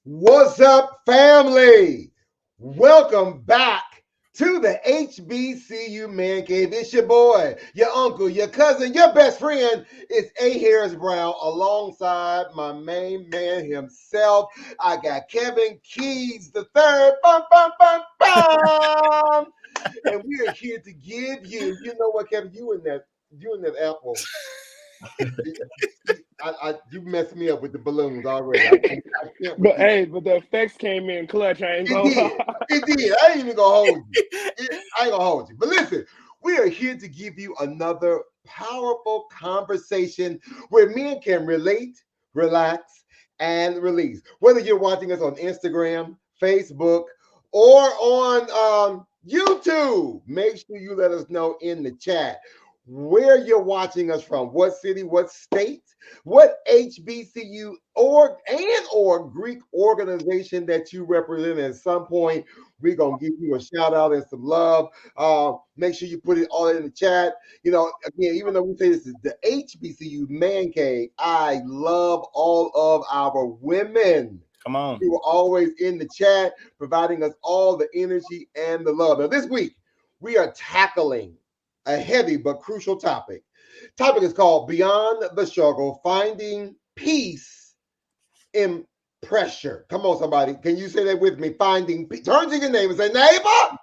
What's up, family? Welcome back to the HBCU Man Cave. It's your boy, your uncle, your cousin, your best friend. It's A. Harris Brown alongside my main man himself. I got Kevin Keys the third. Bum, bum, bum, bum. And we are here to give you, you know what, Kevin, you in that apple. You messed me up with the balloons already. I can't with But you. hey, but the effects came in clutch. I ain't It gonna did. lie. It did. I ain't even gonna hold you. I ain't gonna hold you. But listen, we are here to give you another powerful conversation where men can relate, relax, and release. Whether you're watching us on Instagram, Facebook, or on YouTube, make sure you let us know in the chat where you're watching us from, what city, what state, what HBCU or Greek organization that you represent. At some point, we're gonna give you a shout out and some love. Make sure you put it all in the chat. You know, again, even though we say this is the HBCU Man Cave, I love all of our women. Come on. You were always in the chat, providing us all the energy and the love. Now, this week, we are tackling a heavy but crucial topic. Topic is called Beyond the Struggle, Finding Peace in Pressure. Come on, somebody. Can you say that with me? Finding peace. Turn to your neighbor and say, neighbor,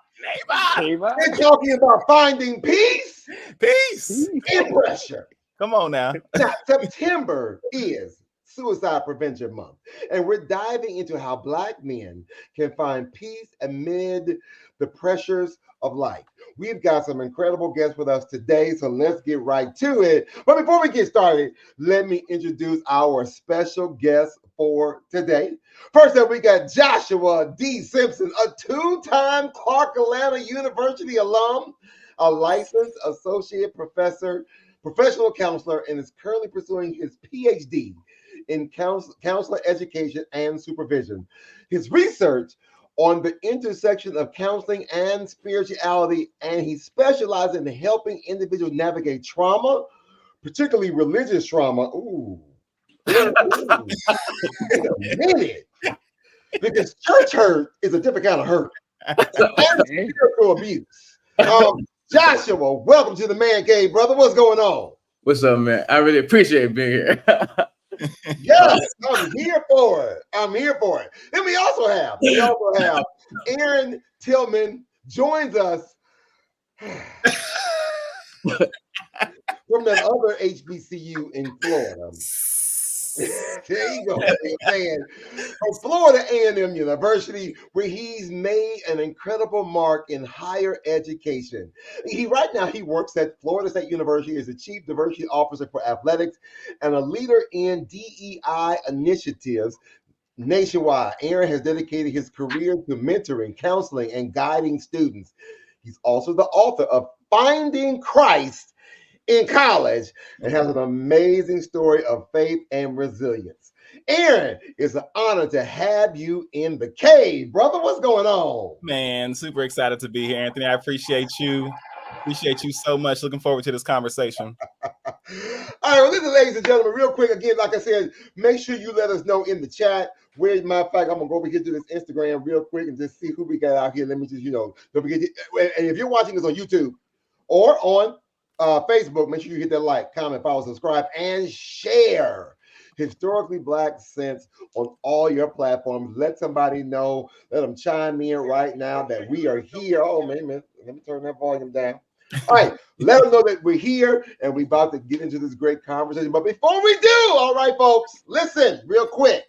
Neighbor. we're talking about finding peace Peace. in pressure. Come on now. Now, September is Suicide Prevention Month, and we're diving into how Black men can find peace amid the pressures of life. We've got some incredible guests with us today, so let's get right to it. But before we get started, let me introduce our special guest for today. First up, we got Joshua D. Simpson, a two-time Clark Atlanta University alum, a licensed associate professor, professional counselor, and is currently pursuing his PhD in counselor education and supervision. His research on the intersection of counseling and spirituality, and he specializes in helping individuals navigate trauma, particularly religious trauma. Ooh. Wait a minute. Because church hurt is a different kind of hurt. And spiritual abuse. Joshua, welcome to the Man Cave, brother. What's going on? What's up, man? I really appreciate being here. Yes, I'm here for it. I'm here for it. Then we also have Aaron Tillman joins us from that other HBCU in Florida. There you go, man. From Florida A&M University, where he's made an incredible mark in higher education. Right now he works at Florida State University as the Chief Diversity Officer for Athletics and a leader in DEI initiatives nationwide. Aaron has dedicated his career to mentoring, counseling, and guiding students. He's also the author of Finding Christ in College and has an amazing story of faith and resilience. Aaron, it's an honor to have you in the cave. Brother, what's going on? Man, super excited to be here, Anthony. I appreciate you. Appreciate you so much. Looking forward to this conversation. All right, well, listen, ladies and gentlemen, real quick, again, like I said, make sure you let us know in the chat. Where, matter of fact, I'm going to go over here to this Instagram real quick and just see who we got out here. Let me just, don't forget. And if you're watching this on YouTube or on Facebook, make sure you hit that like, comment, follow, subscribe, and share. Historically Black Sense on all your platforms. Let somebody know. Let them chime in right now that we are here. Oh, man, let me turn that volume down. All right, let them know that we're here and we're about to get into this great conversation. But before we do, all right, folks, listen real quick.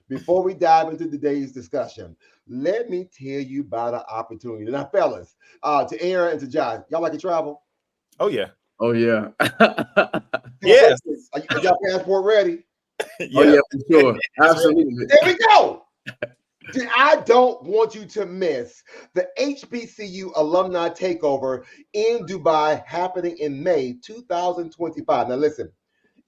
Before we dive into today's discussion, let me tell you about an opportunity. Now, fellas, to Aaron and to Josh, y'all like to travel? Oh, yeah. Oh, yeah. Yes. Are y'all passport ready? Yeah. Oh, yeah, for sure. Absolutely. There we go. I don't want you to miss the HBCU alumni takeover in Dubai happening in May 2025. Now, listen,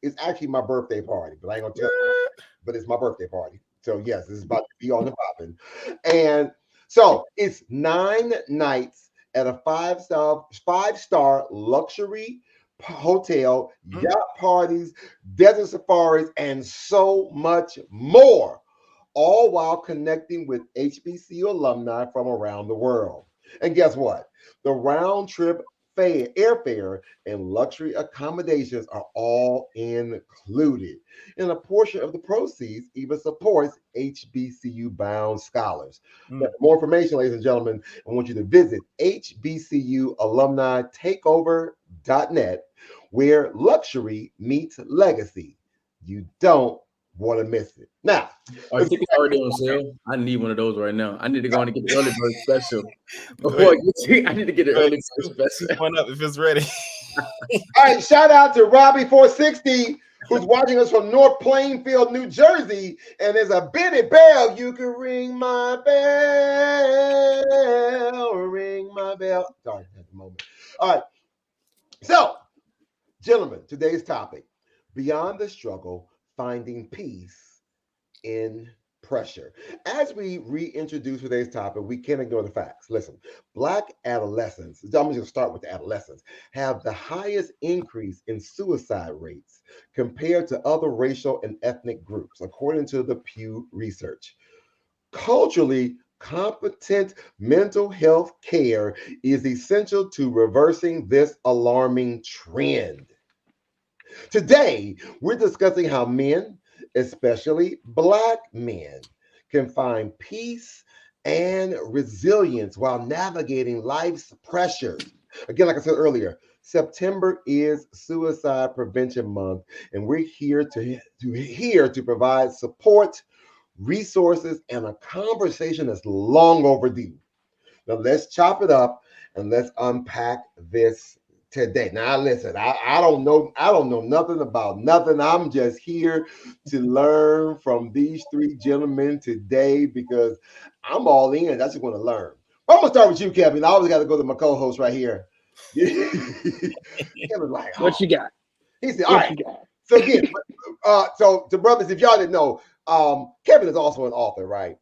it's actually my birthday party, but I ain't gonna tell you. But it's my birthday party. So, yes, this is about to be on the popping. And so it's 9 nights at a five-star luxury hotel, yacht parties, desert safaris, and so much more. all while connecting with HBCU alumni from around the world. And guess what? The round trip airfare and luxury accommodations are all included. And a portion of the proceeds even supports HBCU bound scholars. But for more information, ladies and gentlemen, I want you to visit hbculualumnitakeover.net, where luxury meets legacy. You don't want to miss it. Now, Are tickets already on sale? I need one of those right now. I need to go and get the early bird special. I need to get the early bird special. One up if it's ready. All right, shout out to Robbie460, who's watching us from North Plainfield, New Jersey. And there's a Benny Bell. You can ring my bell, ring my bell. Sorry, at the moment. All right. So, gentlemen, today's topic: beyond the struggle, finding peace in pressure. As we reintroduce today's topic, we can't ignore the facts. Listen, Black adolescents, I'm just going to start with the adolescents, have the highest increase in suicide rates compared to other racial and ethnic groups, according to the Pew Research. Culturally competent mental health care is essential to reversing this alarming trend. Today, we're discussing how men, especially Black men, can find peace and resilience while navigating life's pressures. Again, like I said earlier, September is Suicide Prevention Month, and we're here to provide support, resources, and a conversation that's long overdue. Now, let's chop it up and let's unpack this today. Now listen, I don't know nothing about nothing. I'm just here to learn from these three gentlemen today because I'm all in. I just want to learn. I'm gonna start with you, Kevin. I always got to go to my co-host right here. Kevin's like, What you got? He said, all What right. you got? So again, so to brothers, if y'all didn't know, Kevin is also an author, right?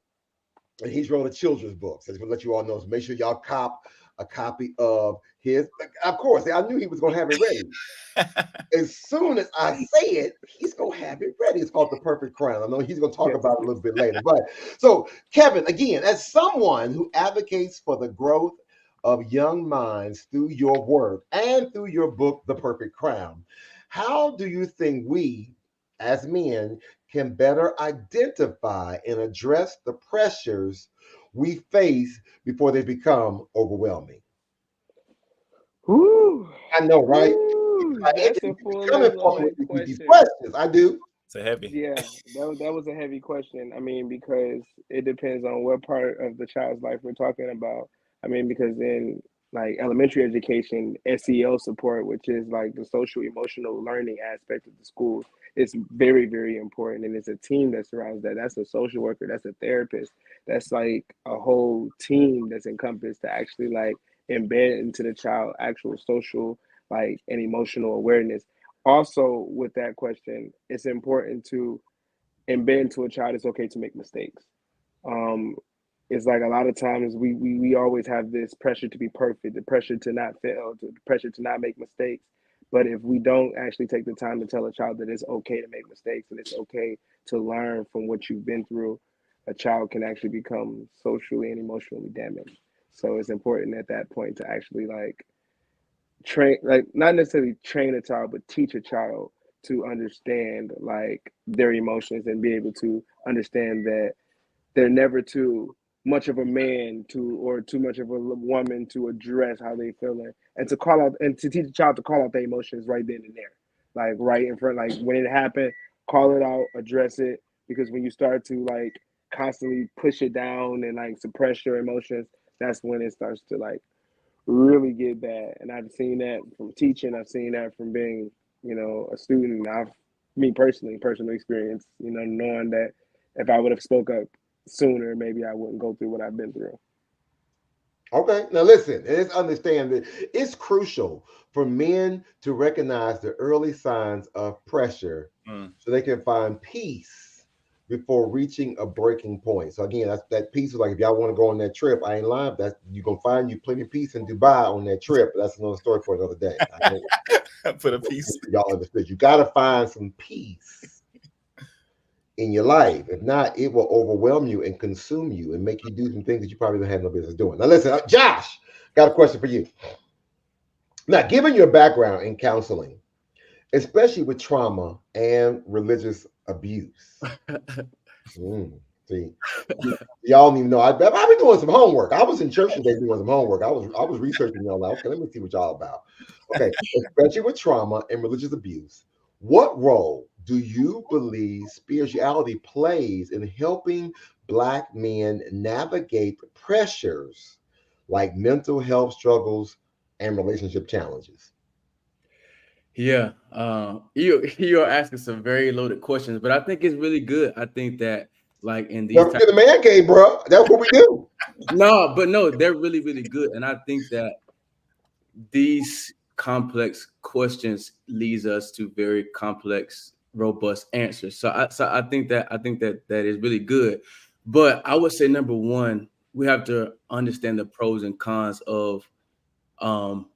And he's wrote a children's book. So I just want to let you all know. So make sure y'all cop a copy of his. Of course, I knew he was going to have it ready. As soon as I say it, he's going to have it ready. It's called The Perfect Crown. I know he's going to talk about it a little bit later. But so, Kevin, again, as someone who advocates for the growth of young minds through your work and through your book, The Perfect Crown, how do you think we, as men, can better identify and address the pressures we face before they become overwhelming? Ooh, I know, right? ooh, that's a fully Coming forward loaded with these question. questions. I do. It's a heavy. Yeah, that was a heavy question. I mean, because it depends on what part of the child's life we're talking about. I mean, because in like elementary education, SEL support, which is like the social emotional learning aspect of the schools, it's very, very important. And it's a team that surrounds that. That's a social worker, that's a therapist, that's like a whole team that's encompassed to actually like embed into the child actual social like and emotional awareness. Also, with that question, it's important to embed into a child it's okay to make mistakes. Um, it's like a lot of times we always have this pressure to be perfect, the pressure to not fail, the pressure to not make mistakes. But if we don't actually take the time to tell a child that it's okay to make mistakes and it's okay to learn from what you've been through, a child can actually become socially and emotionally damaged. So it's important at that point to actually like train, like not necessarily train a child but teach a child to understand like their emotions and be able to understand that they're never too much of a man to or too much of a woman to address how they feeling and to call out and to teach a child to call out their emotions right then and there, like right in front, like when it happened, call it out, address it, because when you start to like constantly push it down and like suppress your emotions, that's when it starts to like really get bad. And I've seen that from teaching. I've seen that from being, a student. I've, me personally, personal experience, knowing that if I would have spoke up sooner, maybe I wouldn't go through what I've been through. Okay, now listen, let's understand that it's crucial for men to recognize the early signs of pressure so they can find peace before reaching a breaking point. So again, that's that peace is like if y'all want to go on that trip, I ain't lying. That's you're gonna find you plenty of peace in Dubai on that trip. That's another story for another day. Put a piece. Y'all understood. You gotta find some peace in your life. If not, it will overwhelm you and consume you and make you do some things that you probably don't have no business doing. Now, listen, Josh, got a question for you. Now, given your background in counseling, especially with trauma and religious abuse, see, y'all don't even know. I've been doing some homework. I was in church today doing some homework. I was researching y'all. Like, okay, let me see what y'all about. Okay, especially with trauma and religious abuse, what role do you believe spirituality plays in helping Black men navigate the pressures like mental health struggles and relationship challenges? Yeah, you're asking some very loaded questions, but I think it's really good. I think that like in these Welcome to the man cave, bro. That's what we do. no, they're really, really good. And I think that these complex questions leads us to very complex, robust answers. So I think that is really good. But I would say number one, we have to understand the pros and cons of um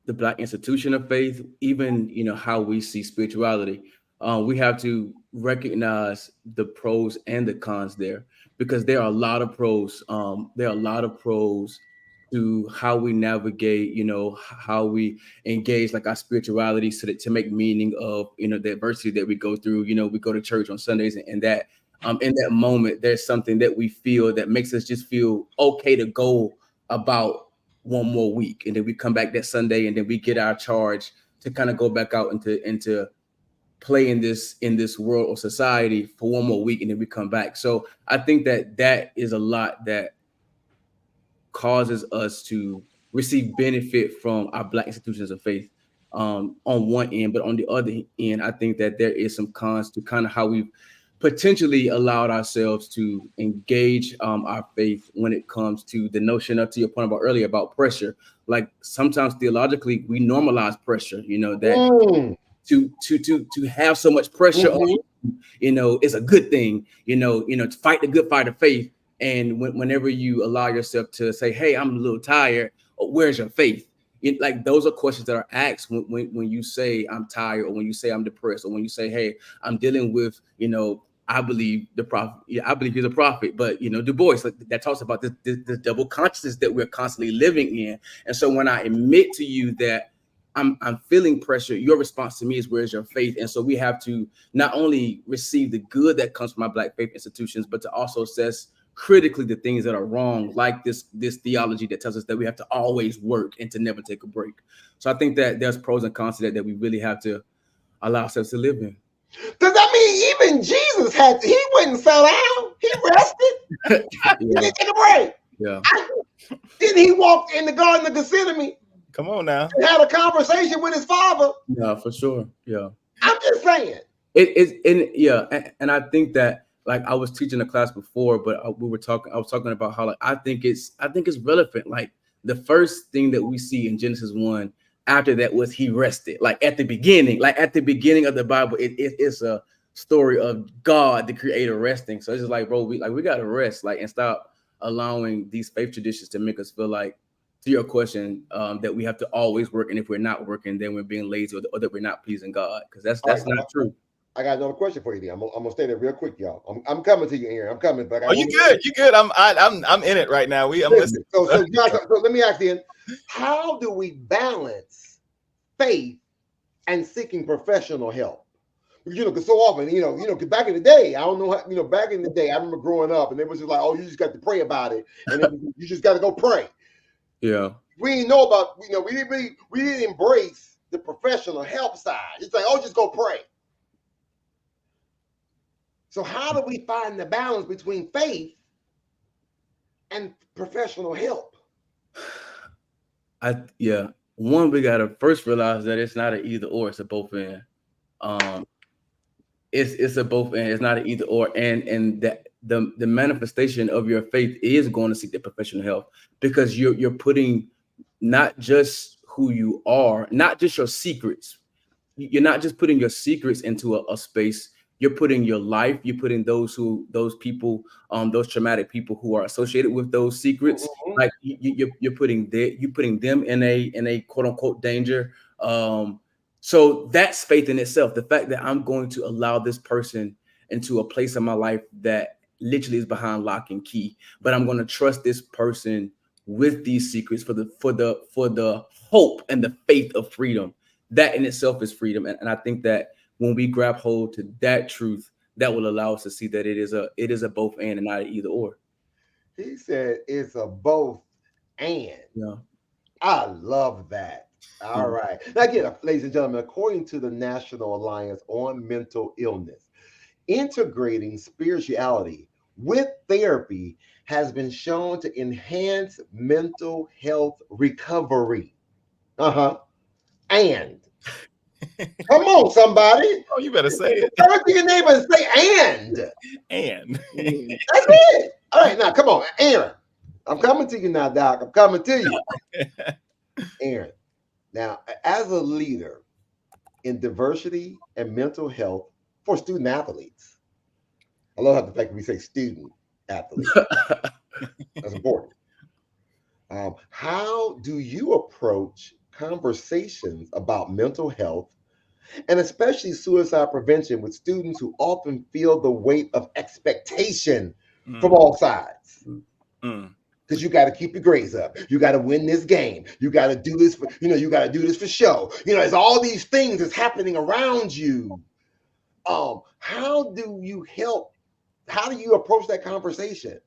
the Black institution of faith, even how we see spirituality. We have to recognize the pros and the cons there, because there are a lot of pros. There are a lot of pros to how we navigate, how we engage like our spirituality, so that to make meaning of the adversity that we go through. We go to church on Sundays, and that in that moment there's something that we feel that makes us just feel okay to go about one more week, and then we come back that Sunday, and then we get our charge to kind of go back out into play in this world or society for one more week, and then we come back. So I think that is a lot that causes us to receive benefit from our Black institutions of faith on one end, but on the other end, I think that there is some cons to kind of how we've potentially allowed ourselves to engage our faith when it comes to the notion of, to your point about earlier, about pressure. Like sometimes theologically we normalize pressure, that to have so much pressure on is a good thing, to fight the good fight of faith. And whenever you allow yourself to say, hey, I'm a little tired, where's your faith? Like those are questions that are asked when you say I'm tired, or when you say I'm depressed, or when you say, hey, I'm dealing with, I believe the prophet. Yeah, I believe he's a prophet. But Du Bois, like, that talks about this double consciousness that we're constantly living in. And so when I admit to you that I'm feeling pressure, your response to me is, where's your faith? And so we have to not only receive the good that comes from our Black faith institutions, but to also assess critically the things that are wrong, like this theology that tells us that we have to always work and to never take a break. So I think that there's pros and cons to that we really have to allow ourselves to live in. Does that mean even Jesus he wouldn't sat down? He rested. He didn't take a break. Yeah. Didn't he walk in the Garden of Gethsemane? Come on now. And had a conversation with his father. Yeah, for sure. Yeah. I'm just saying. And I think that, like, I was teaching a class before, but I was talking about how, like, I think it's relevant. Like, the first thing that we see in Genesis 1 after that was he rested. Like at the beginning of the Bible, it's a story of God, the creator, resting. So it's just like, bro, we got to rest, like, and stop allowing these faith traditions to make us feel like, to your question, that we have to always work, and if we're not working, then we're being lazy, or that we're not pleasing God, because that's not true. I got another question for you, D. I'm gonna stay there real quick, y'all. I'm coming to you, Aaron. I'm coming. But you good? You good? I'm in it right now. I'm listening. So let me ask you, how do we balance faith and seeking professional help? Because so often, because back in the day, I don't know how, back in the day, I remember growing up, and it was just like, oh, you just got to pray about it, and then you just got to go pray. Yeah. We didn't know about, we didn't embrace the professional help side. It's like, oh, just go pray. So how do we find the balance between faith and professional help? One, we gotta first realize that it's not an either or; it's a both and. It's a both and. It's not an either or, and that the manifestation of your faith is going to seek the professional help, because you're putting not just who you are, not just your secrets. You're not just putting your secrets into a space. You're putting your life. You're putting those people, those traumatic people who are associated with those secrets. Mm-hmm. Like you're putting them in a quote unquote danger. So that's faith in itself. The fact that I'm going to allow this person into a place in my life that literally is behind lock and key, but I'm going to trust this person with these secrets for the hope and the faith of freedom. That in itself is freedom. And I think that when we grab hold to that truth, that will allow us to see that it is a both and not an either or. He said it's a both and. Yeah. I love that. All right. Now, again, ladies and gentlemen, according to the National Alliance on Mental Illness, integrating spirituality with therapy has been shown to enhance mental health recovery. And come on, somebody. Oh, you better say it. Turn to your neighbor and say and. And That's it. All right, now come on, Aaron. I'm coming to you now, Doc. I'm coming to you. Aaron, now, as a leader in diversity and mental health for student athletes, I love how the fact that we say student athletes. That's important. How do you approach conversations about mental health and especially suicide prevention with students who often feel the weight of expectation from all sides? Because you got to keep your grades up. You got to win this game. You got to do this for, you got to do this for show. There's all these things that's happening around you. How do you help? How do you approach that conversation?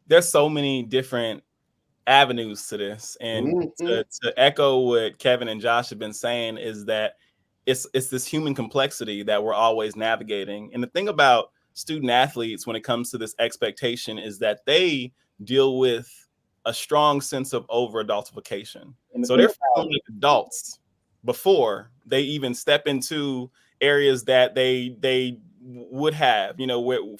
There's so many different avenues to this. And to echo what Kevin and Josh have been saying is that it's this human complexity that we're always navigating. And the thing about student athletes when it comes to this expectation is that they deal with a strong sense of over adultification. So they're feeling like adults before they even step into areas that they would have,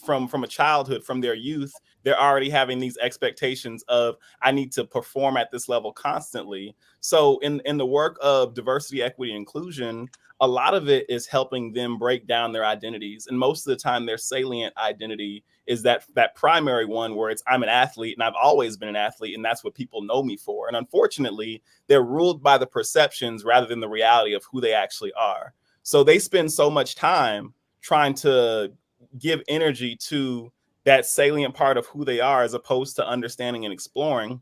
from a childhood, from their youth. They're already having these expectations of, I need to perform at this level constantly. So in the work of diversity, equity, inclusion, a lot of it is helping them break down their identities. And most of the time, their salient identity is that primary one where it's, I'm an athlete and I've always been an athlete and that's what people know me for. And unfortunately, they're ruled by the perceptions rather than the reality of who they actually are. So they spend so much time trying to give energy to that salient part of who they are as opposed to understanding and exploring.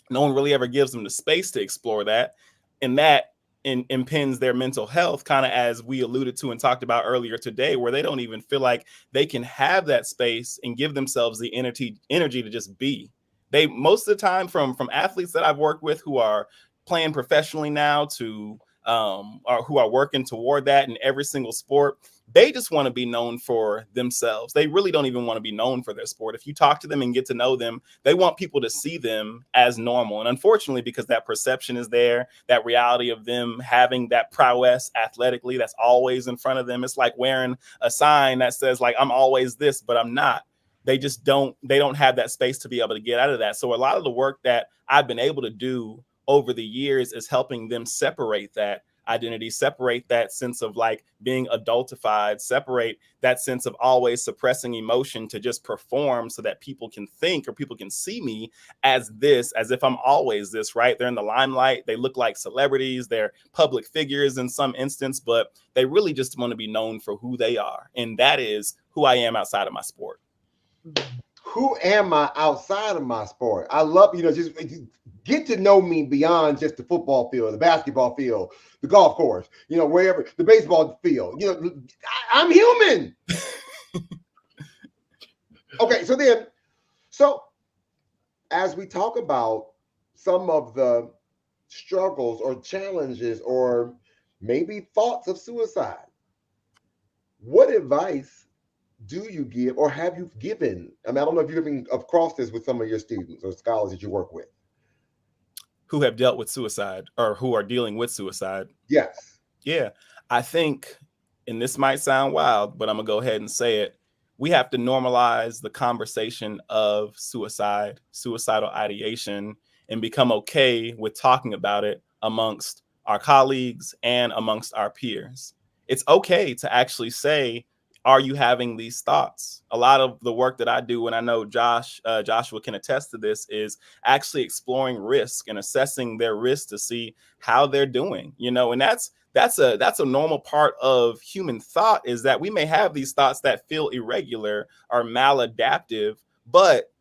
No one really ever gives them the space to explore that. And that impinges their mental health, kind of as we alluded to and talked about earlier today, where they don't even feel like they can have that space and give themselves the energy to just be. They, most of the time, from athletes that I've worked with who are playing professionally now to or who are working toward that in every single sport, they just want to be known for themselves. They really don't even want to be known for their sport. If you talk to them and get to know them, they want people to see them as normal. And unfortunately, because that perception is there, that reality of them having that prowess athletically that's always in front of them, it's like wearing a sign that says, like, I'm always this, but I'm not. They just don't have that space to be able to get out of that. So a lot of the work that I've been able to do over the years is helping them separate that identity, separate that sense of like being adultified, separate that sense of always suppressing emotion to just perform so that people can think or people can see me as this, as if I'm always this, right? They're in the limelight. They look like celebrities. They're public figures in some instance, but they really just want to be known for who they are. And that is who I am outside of my sport. Who am I outside of my sport? I love, just get to know me beyond just the football field, the basketball field, the golf course, wherever, the baseball field. I'm human. Okay, so as we talk about some of the struggles or challenges or maybe thoughts of suicide, what advice do you give or have you given? I mean, I don't know if you've been across this with some of your students or scholars that you work with who have dealt with suicide or who are dealing with suicide. Yes. Yeah. I think, and this might sound wild, but I'm gonna go ahead and say it. We have to normalize the conversation of suicide, suicidal ideation, and become okay with talking about it amongst our colleagues and amongst our peers. It's okay to actually say, are you having these thoughts? A lot of the work that I do, and I know Joshua can attest to this, is actually exploring risk and assessing their risk to see how they're doing, and that's that's a normal part of human thought, is that we may have these thoughts that feel irregular or maladaptive, but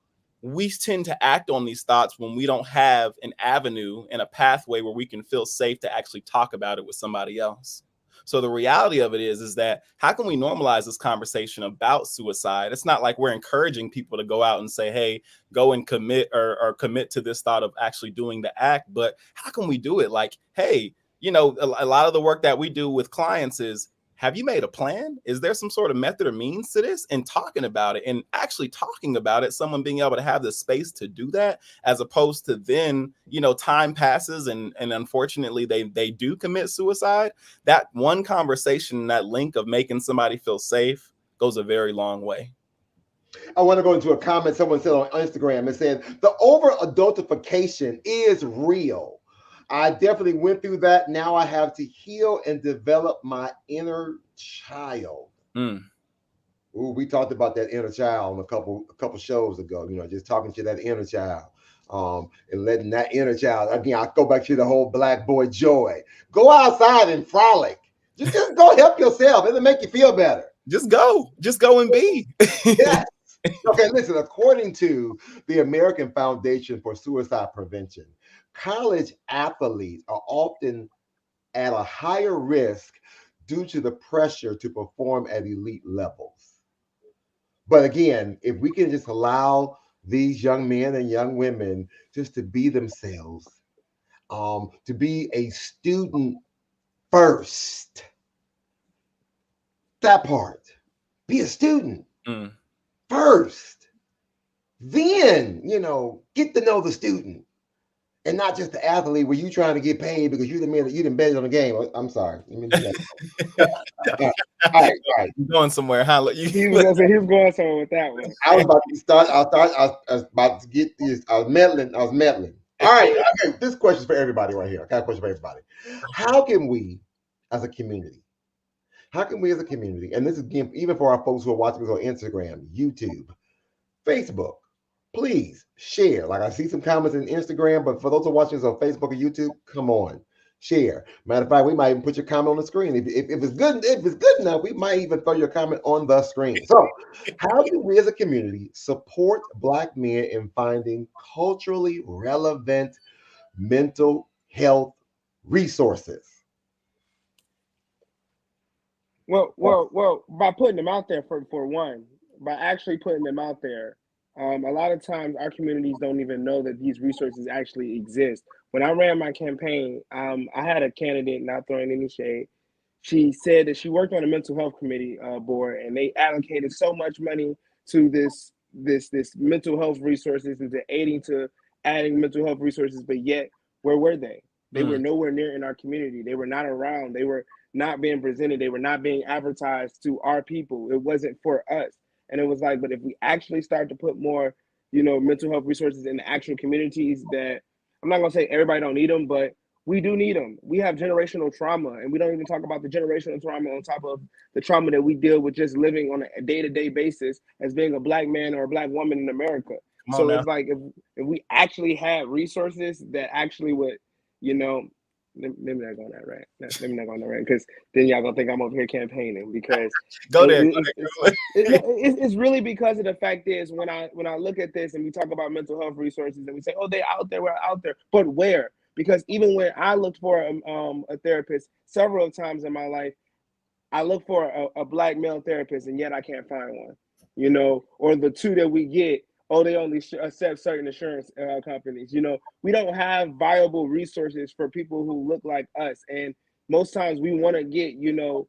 we tend to act on these thoughts when we don't have an avenue and a pathway where we can feel safe to actually talk about it with somebody else. So the reality of it is that how can we normalize this conversation about suicide? It's not like we're encouraging people to go out and say, hey, go and commit or commit to this thought of actually doing the act. But how can we do it? Like, hey, you know, a lot of the work that we do with clients is, have you made a plan? Is there some sort of method or means to this? And talking about it, and actually talking about it, someone being able to have the space to do that, as opposed to then, you know, time passes and unfortunately they do commit suicide. That one conversation, that link of making somebody feel safe goes a very long way. I want to go into a comment someone said on Instagram. It said, the over adultification is real. I definitely went through that. Now I have to heal and develop my inner child. Ooh, we talked about that inner child a couple shows ago, you know, just talking to that inner child. And letting that inner child, again, I go back to the whole black boy joy. Go outside and frolic. Just go help yourself. It'll make you feel better. Just go and be. Yes. Okay, listen, according to the American Foundation for Suicide Prevention, college athletes are often at a higher risk due to the pressure to perform at elite levels. But again, if we can just allow these young men and young women just to be themselves, to be a student first, that part, be a student first, then, you know, get to know the student. And not just the athlete where you trying to get paid because you the man that you didn't bet on the game. I'm sorry. Let me do that. All right. You're going somewhere, huh? He was going somewhere with that one. I was about to start. I was about to get this. I was meddling. All right. Okay. This question is for everybody right here. I got a question for everybody. How can we, as a community, and this is again, even for our folks who are watching us on Instagram, YouTube, Facebook, please share. Like, I see some comments in Instagram, but for those who are watching us on Facebook or YouTube, come on, share. Matter of fact, we might even put your comment on the screen. If it's good, enough, we might even throw your comment on the screen. So, how do we as a community support Black men in finding culturally relevant mental health resources? Well, by putting them out there for one, by actually putting them out there. A lot of times our communities don't even know that these resources actually exist. When I ran my campaign, I had a candidate, not throwing any shade. She said that she worked on a mental health committee board, and they allocated so much money to this mental health resources and to adding mental health resources, but yet where were they? They were nowhere near in our community. They were not around. They were not being presented. They were not being advertised to our people. It wasn't for us. And it was like, but if we actually start to put more, you know, mental health resources in the actual communities, that I'm not going to say everybody don't need them, but we do need them. We have generational trauma, and we don't even talk about the generational trauma on top of the trauma that we deal with just living on a day-to-day basis as being a Black man or a Black woman in America. So it's like, if we actually had resources that actually would, you know, let me not go on that rant. Let me not go on that rant, because then y'all gonna think I'm over here campaigning. Because it's really because of the fact is, when I look at this and we talk about mental health resources and we say, oh, we're out there, but where? Because even when I looked for a therapist several times in my life, I look for a Black male therapist, and yet I can't find one. You know, or the two that we get, oh, they only accept certain insurance companies. You know, we don't have viable resources for people who look like us. And most times we want to get, you know,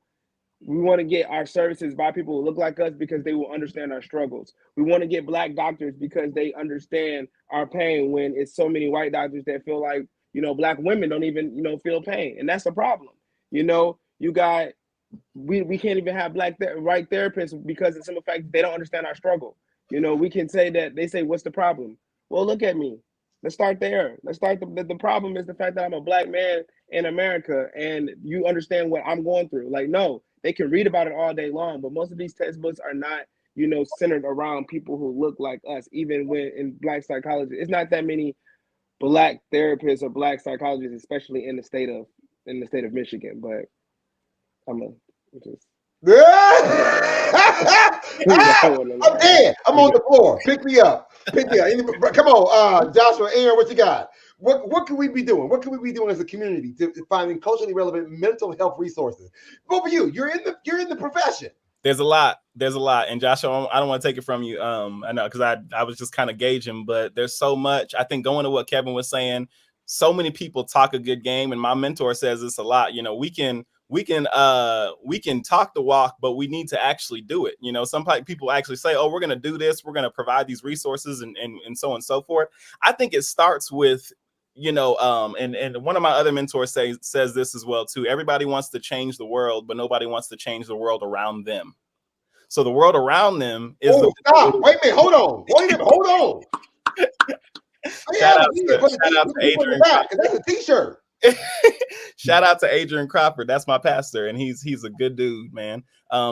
our services by people who look like us because they will understand our struggles. We want to get Black doctors because they understand our pain, when it's so many white doctors that feel like, you know, Black women don't even, you know, feel pain. And that's a problem. You know, we can't even have right therapists because of the simple fact they don't understand our struggle. You know, we can say that, they say, what's the problem? Well, look at me. Let's start there. Let's start the problem is the fact that I'm a Black man in America, and you understand what I'm going through. Like, no, they can read about it all day long, but most of these textbooks are not, you know, centered around people who look like us. Even when in Black psychology, it's not that many Black therapists or Black psychologists, especially in the state of Michigan. But I'm a just. I'm dead. I'm on the floor. Pick me up. Pick me up. Come on, Joshua, Aaron, what you got? What can we be doing? What can we be doing as a community to finding culturally relevant mental health resources? Both of you, you're in the profession. There's a lot. And Joshua, I don't want to take it from you. I know, because I was just kind of gauging, but there's so much. I think going to what Kevin was saying, so many people talk a good game, and my mentor says this a lot. You know, we can talk the walk, but we need to actually do it. You know, some people actually say, oh, we're going to do this, we're going to provide these resources and so on and so forth. I think it starts with, you know, and one of my other mentors says this as well too. Everybody wants to change the world, but nobody wants to change the world around them. So the world around them is stop. Wait a minute, hold on. Shout out to Adrian. That's a t-shirt. Shout out to Adrian Crawford. That's my pastor, and he's a good dude, man.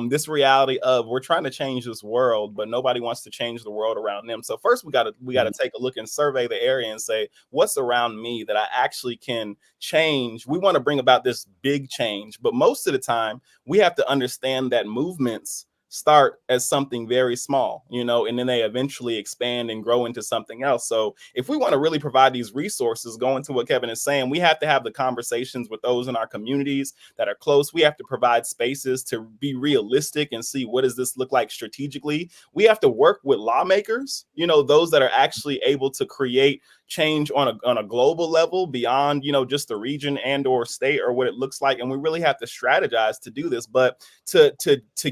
This reality of we're trying to change this world, but nobody wants to change the world around them. So first we got to take a look and survey the area and say, what's around me that I actually can change? We want to bring about this big change, but most of the time we have to understand that movements start as something very small, you know, and then they eventually expand and grow into something else. So if we want to really provide these resources, going to what Kevin is saying, we have to have the conversations with those in our communities that are close. We have to provide spaces to be realistic and see, what does this look like strategically? We have to work with lawmakers, you know, those that are actually able to create change on a global level beyond, you know, just the region and or state or what it looks like. And we really have to strategize to do this. But to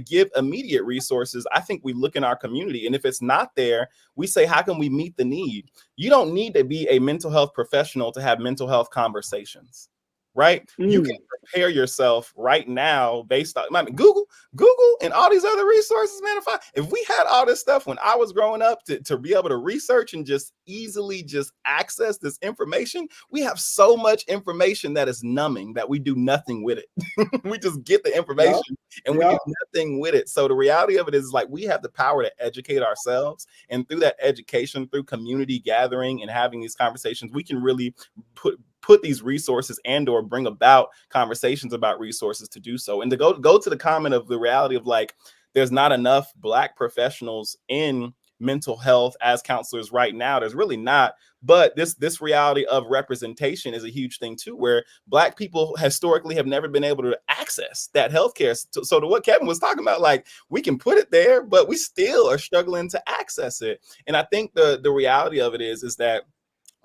give immediate resources, I think we look in our community, and if it's not there, we say, how can we meet the need? You don't need to be a mental health professional to have mental health conversations, right? You can prepare yourself right now based on Google and all these other resources, man. If we had all this stuff when I was growing up to be able to research and just easily just access this information, we have so much information that is numbing that we do nothing with it. We just get the information and we do nothing with it. So the reality of it is, like, we have the power to educate ourselves, and through that education, through community gathering and having these conversations, we can really put these resources and or bring about conversations about resources to do so. And to go to the comment of the reality of, like, there's not enough Black professionals in mental health as counselors right now. There's really not. But this reality of representation is a huge thing too, where Black people historically have never been able to access that healthcare. So to what Kevin was talking about, like, we can put it there, but we still are struggling to access it. And I think the reality of it is that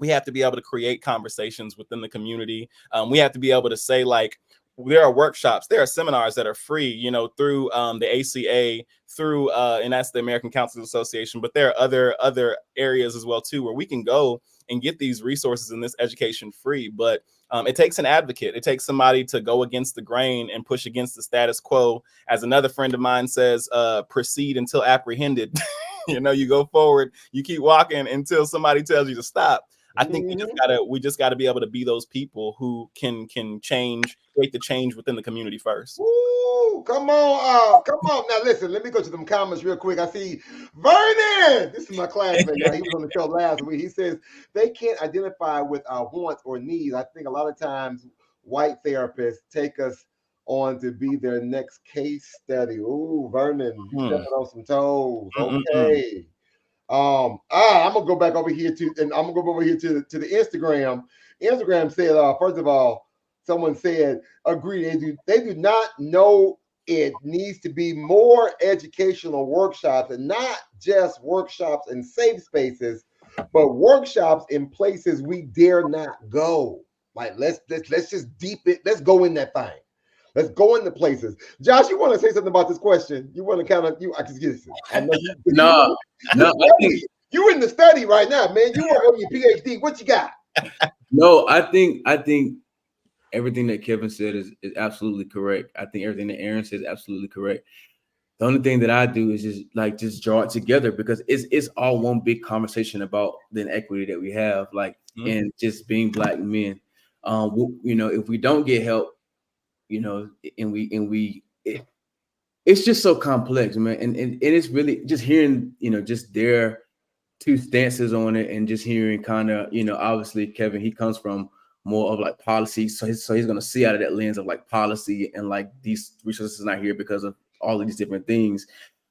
we have to be able to create conversations within the community. We have to be able to say, like, there are workshops, there are seminars that are free, you know, through the ACA, through and that's the American Counselors Association. But there are other areas as well too, where we can go and get these resources and this education free. But it takes an advocate. It takes somebody to go against the grain and push against the status quo. As another friend of mine says, proceed until apprehended. You know, you go forward, you keep walking until somebody tells you to stop. I think we just gotta be able to be those people who can create the change within the community first. Ooh, come on. Now listen, let me go to them comments real quick. I see Vernon. This is my classmate. He was on the show last week. He says they can't identify with our wants or needs. I think a lot of times white therapists take us on to be their next case study. Ooh, Vernon, stepping on some toes. Okay. I'm gonna go back over here to the Instagram. Instagram said, first of all, someone said, agree, they do not know it needs to be more educational workshops, and not just workshops in safe spaces, but workshops in places we dare not go. Like let's just let's go in that thing. Let's go into places. Josh, you want to say something about this question? You want to I can get this. I know you. No. I think you in the study right now, man. You work on your PhD. What you got? No, I think everything that Kevin said is absolutely correct. I think everything that Aaron said is absolutely correct. The only thing that I do is just draw it together, because it's all one big conversation about the inequity that we have, and just being Black men. You know, if we don't get help, you know, it's just so complex, man. And it's really just hearing, you know, just their two stances on it, and just hearing kind of, you know, obviously Kevin, he comes from more of like policy. So he's going to see out of that lens of like policy and like these resources not here because of all of these different things.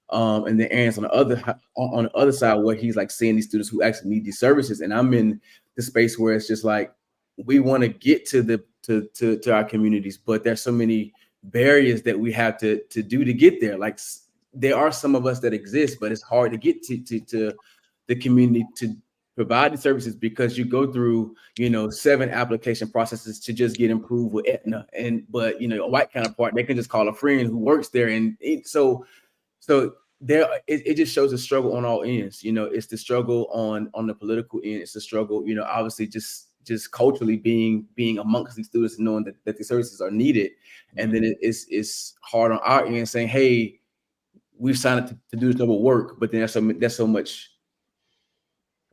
And then Aaron's on the other side where he's like seeing these students who actually need these services. And I'm in the space where it's just like we want to get to our communities, but there's so many barriers that we have to do to get there. Like there are some of us that exist, but it's hard to get to the community to provide the services because you go through 7 application processes to just get improved with Aetna. But a white counterpart, they can just call a friend who works there, and so there it just shows a struggle on all ends. It's the struggle on the political end. It's the struggle, obviously just culturally being amongst these students and knowing that the services are needed. And then it's hard on our end saying, hey, we've signed up to do this double work, but then there's so much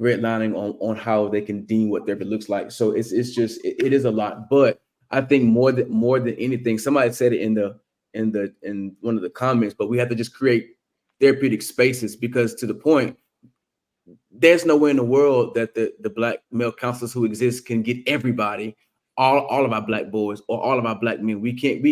redlining on how they can deem what therapy looks like. So it is a lot. But I think more than anything, somebody said it in one of the comments, but we have to just create therapeutic spaces, because to the point, there's no way in the world that the Black male counselors who exist can get everybody, all of our Black boys or all of our Black men. We can't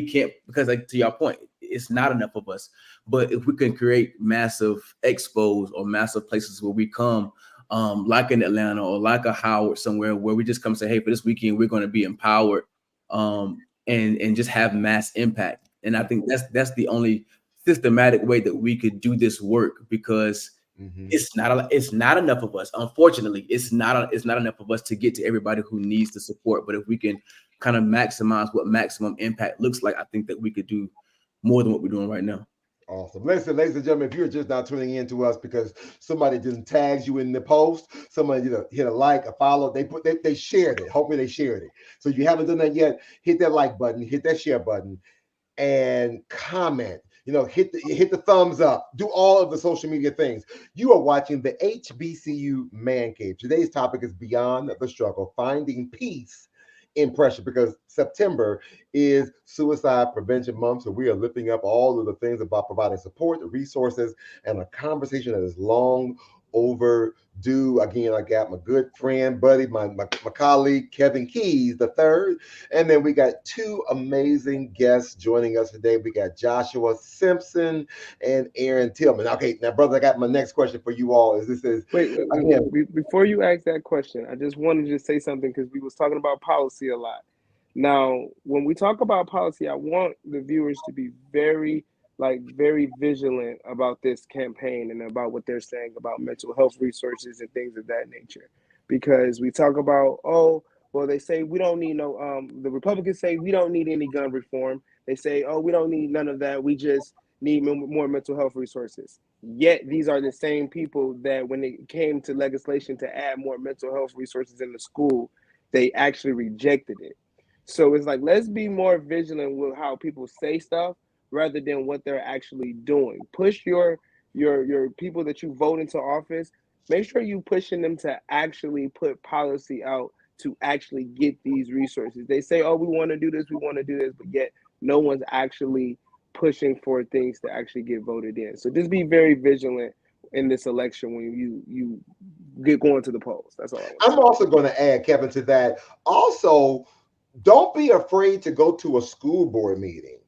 because, like, to your point, it's not enough of us. But if we can create massive expos or massive places where we come, like in Atlanta or like a Howard somewhere, where we just come say, hey, for this weekend we're going to be empowered, and just have mass impact. And I think that's the only systematic way that we could do this work, because it's not enough of us. Unfortunately, it's not enough of us to get to everybody who needs the support. But if we can kind of maximize what maximum impact looks like, I think that we could do more than what we're doing right now. Awesome. Listen, ladies and gentlemen, if you're just now tuning in to us because somebody didn't tag you in the post, somebody hit a like, a follow, they shared it. Hopefully they shared it. So if you haven't done that yet, hit that like button, hit that share button, and comment. Hit the thumbs up. Do all of the social media things. You are watching the HBCU Man Cave. Today's topic is Beyond the Struggle, Finding Peace in Pressure, because September is Suicide Prevention Month. So we are lifting up all of the things about providing support, the resources, and a conversation that is long overdue. Again, I got my good friend, buddy, my colleague, Kevin Keys III. And then we got 2 amazing guests joining us today. We got Joshua Simpson and Aaron Tillman. Okay, now, brother, I got my next question for you all. Wait, before you ask that question, I just wanted to say something, because we was talking about policy a lot. Now, when we talk about policy, I want the viewers to be very vigilant about this campaign and about what they're saying about mental health resources and things of that nature. Because we talk about, they say we don't need the Republicans say we don't need any gun reform. They say, we don't need none of that. We just need more mental health resources. Yet these are the same people that when it came to legislation to add more mental health resources in the school, they actually rejected it. So it's like, let's be more vigilant with how people say stuff rather than what they're actually doing. Push your people that you vote into office. Make sure you pushing them to actually put policy out to actually get these resources. They say, we want to do this, but yet no one's actually pushing for things to actually get voted in. So just be very vigilant in this election when you get going to the polls. That's all. I'm also going to add, Kevin, to that. Also, don't be afraid to go to a school board meeting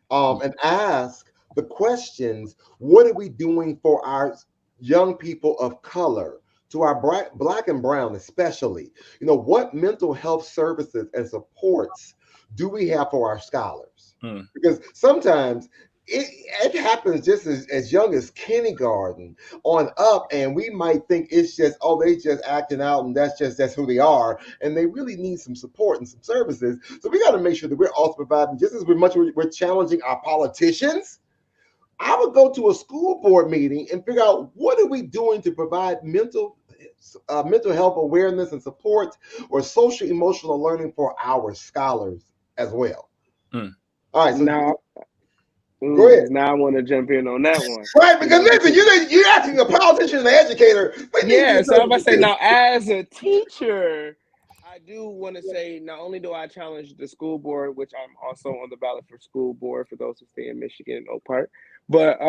and ask the questions. What are we doing for our young people of color, to our Black and brown especially? What mental health services and supports do we have for our scholars? Because sometimes it happens just as young as kindergarten on up, and we might think it's just, they just acting out and that's who they are, and they really need some support and some services. So we got to make sure that we're also providing, just as we're challenging our politicians. I would go to a school board meeting and figure out, what are we doing to provide mental health awareness and support, or social emotional learning for our scholars as well. All right, so now go ahead. Now I want to jump in on that one. Right, because listen, you're asking a politician and an educator. Yeah, so I'm about to say, now as a teacher, I do want to say, not only do I challenge the school board, which I'm also on the ballot for school board for those who stay in Michigan and Oak Park, but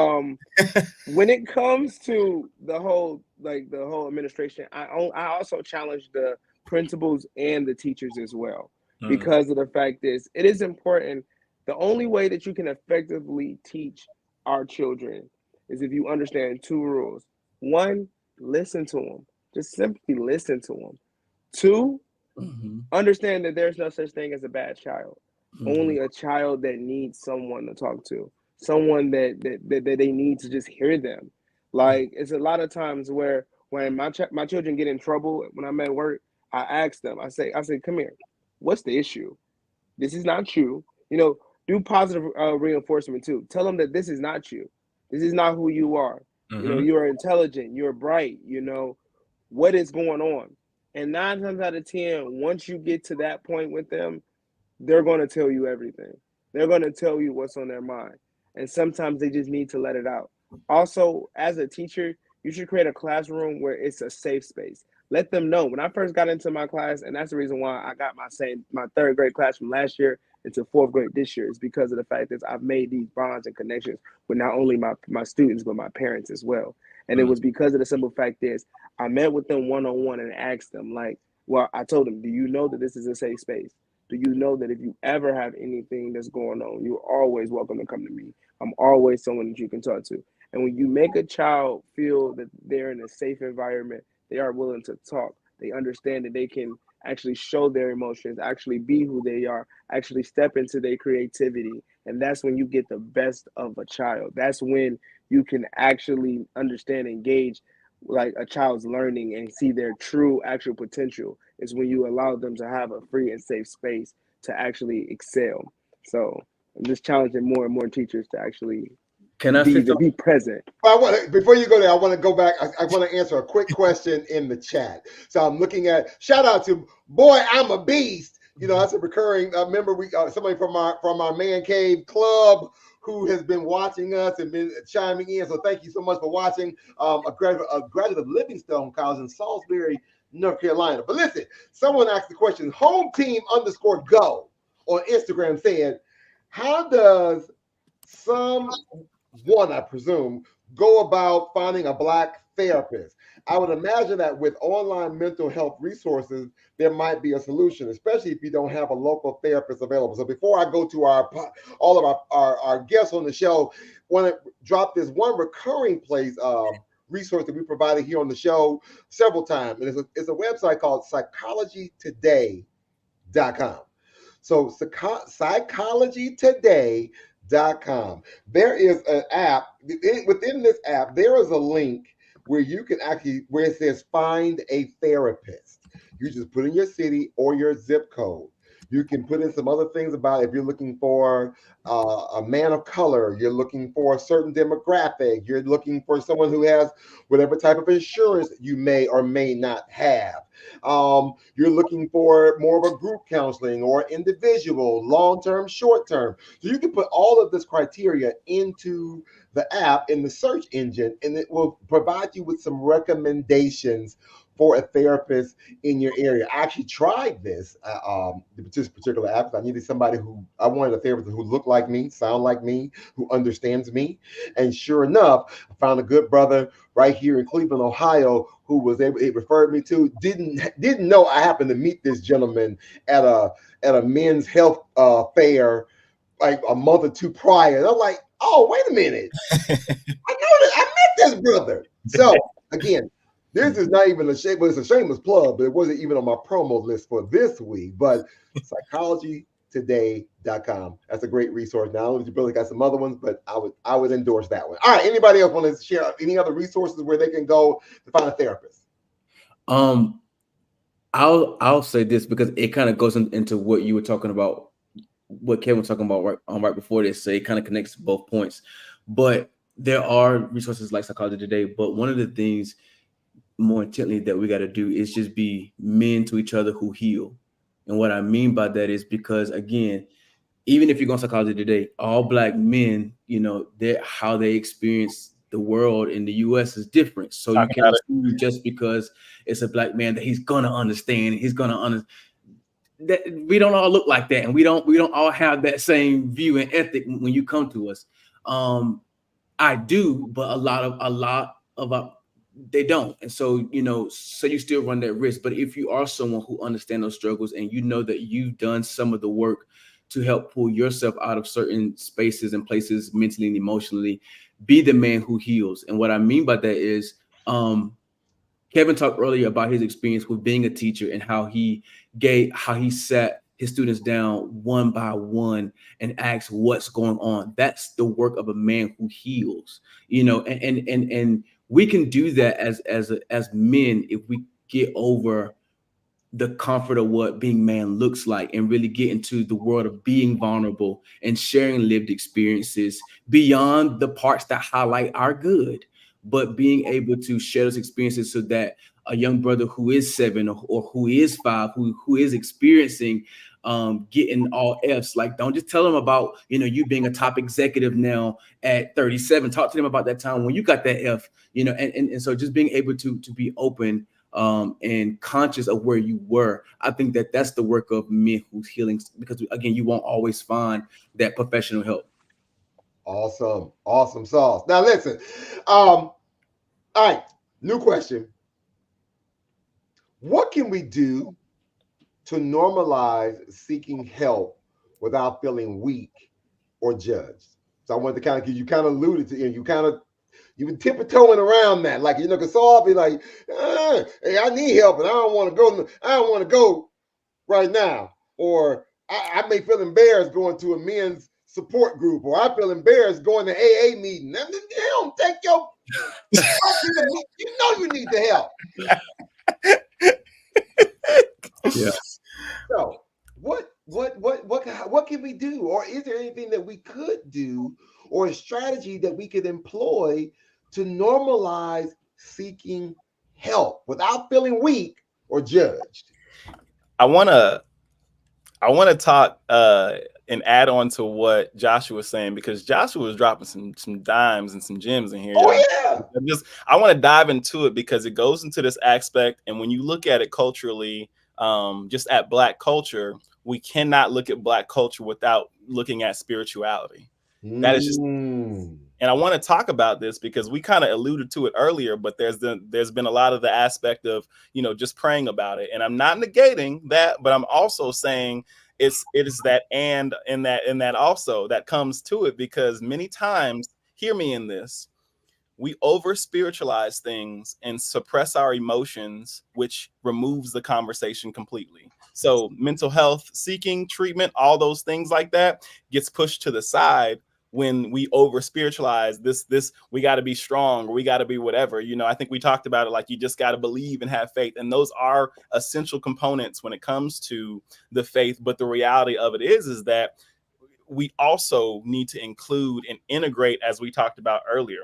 when it comes to the whole administration, I also challenge the principals and the teachers as well. Because of the fact is, it is important. The only way that you can effectively teach our children is if you understand two rules. One, listen to them. Just simply listen to them. Two, understand that there's no such thing as a bad child. Only a child that needs someone to talk to, someone that they need to just hear them. Like, it's a lot of times where when my children get in trouble when I'm at work, I ask them. I say, come here. What's the issue? This is not you. You know, do positive reinforcement too. Tell them that this is not you. This is not who you are. You know, you are intelligent. You're bright. You know, what is going on? And 9 times out of 10, once you get to that point with them, they're going to tell you everything. They're going to tell you what's on their mind. And sometimes they just need to let it out. Also, as a teacher, you should create a classroom where it's a safe space. Let them know. When I first got into my class, and that's the reason why I got my third grade class from last year into fourth grade this year, is because of the fact that I've made these bonds and connections with not only my students, but my parents as well. And it was because of the simple fact is I met with them one-on-one and asked them, like, well, I told them, do you know that this is a safe space? Do you know that if you ever have anything that's going on, you're always welcome to come to me? I'm always someone that you can talk to. And when you make a child feel that they're in a safe environment, they are willing to talk. They understand that they can actually show their emotions, actually be who they are, actually step into their creativity. And that's when you get the best of a child. That's when you can actually understand, engage like a child's learning and see their true actual potential, is when you allow them to have a free and safe space to actually excel. So I'm just challenging more and more teachers to actually be present. Before you go there, I want to go back. I want to answer a quick question in the chat. So I'm looking at, shout out to Boy I'm a Beast. You know, that's a recurring member. We somebody from our Man Cave Club who has been watching us and been chiming in. So thank you so much for watching. A graduate of Livingstone College in Salisbury, North Carolina. But listen, someone asked the question. Home team _go on Instagram said, how does someone, I presume, go about finding a Black therapist? I would imagine that with online mental health resources, there might be a solution, especially if you don't have a local therapist available. So before I go to all of our guests on the show, I want to drop this one recurring place resource that we provided here on the show several times. And it's a website called psychologytoday.com. So psychologytoday.com. There is an app. Within this app, there is a link where you can where it says find a therapist. You just put in your city or your zip code. You can put in some other things about if you're looking for a man of color, you're looking for a certain demographic, you're looking for someone who has whatever type of insurance you may or may not have. You're looking for more of a group counseling or individual, long-term, short-term. So you can put all of this criteria into the app in the search engine, and it will provide you with some recommendations for a therapist in your area. I actually tried this particular app. I wanted a therapist who looked like me, sound like me, who understands me. And sure enough, I found a good brother right here in Cleveland, Ohio, who was able. It referred me to. Didn't know I happened to meet this gentleman at a men's health fair like a month or two prior. And I'm like, oh, wait a minute. I met this brother. So again, this is not even it's a shameless plug, but it wasn't even on my promo list for this week. But psychologytoday.com. That's a great resource. Now, you probably got some other ones, but I would endorse that one. All right. Anybody else want to share any other resources where they can go to find a therapist? I'll say this because it kind of goes into what you were talking about, what Kevin was talking about right before this. So it kind of connects both points. But there are resources like Psychology Today. But one of the things more intently that we got to do is just be men to each other who heal. And what I mean by that is because, again, even if you're going to Psychology Today, all Black men, you know, how they experience the world in the U.S. is different. So you can't assume just because it's a Black man that he's going to understand. He's going to understand. That we don't all look like that, and we don't all have that same view and ethic when you come to us. I do, but a lot of they don't. And so, so you still run that risk. But if you are someone who understands those struggles and you know that you've done some of the work to help pull yourself out of certain spaces and places mentally and emotionally, be the man who heals. And what I mean by that is, Kevin talked earlier about his experience with being a teacher and how he sat his students down one by one and asked what's going on. That's the work of a man who heals, and we can do that as men if we get over the comfort of what being man looks like and really get into the world of being vulnerable and sharing lived experiences beyond the parts that highlight our good, but being able to share those experiences so that a young brother who is 7 or who is 5, who is experiencing getting all F's, like, don't just tell them about, you being a top executive now at 37. Talk to them about that time when you got that F, and so just being able to be open and conscious of where you were. I think that that's the work of men who's healing, because again, you won't always find that professional help. Awesome sauce. Now listen, all right, new question. What can we do to normalize seeking help without feeling weak or judged? So I wanted to kind of, because you kind of alluded to, you've been tiptoeing around that, like, because so I'll be like, hey, I need help, and I don't want to go right now, or I may feel embarrassed going to a men's support group, or I feel embarrassed going to AA meeting. They don't take your you know you need the help. Yeah. So what can we do, or is there anything that we could do, or a strategy that we could employ to normalize seeking help without feeling weak or judged? I want to talk and add on to what Joshua was saying, because Joshua was dropping some dimes and some gems in here. Oh, yeah. I want to dive into it because it goes into this aspect. And when you look at it culturally, just at Black culture, we cannot look at Black culture without looking at spirituality. That is just, and I want to talk about this because we kind of alluded to it earlier, but there's been a lot of the aspect of, just praying about it. And I'm not negating that, but I'm also saying it is that, and in that also that comes to it, because many times, hear me in this, we over spiritualize things and suppress our emotions, which removes the conversation completely. So mental health, seeking treatment, all those things like that gets pushed to the side when we over spiritualize this, we got to be strong, or we got to be whatever. I think we talked about it, like, you just got to believe and have faith. And those are essential components when it comes to the faith. But the reality of it is that we also need to include and integrate, as we talked about earlier.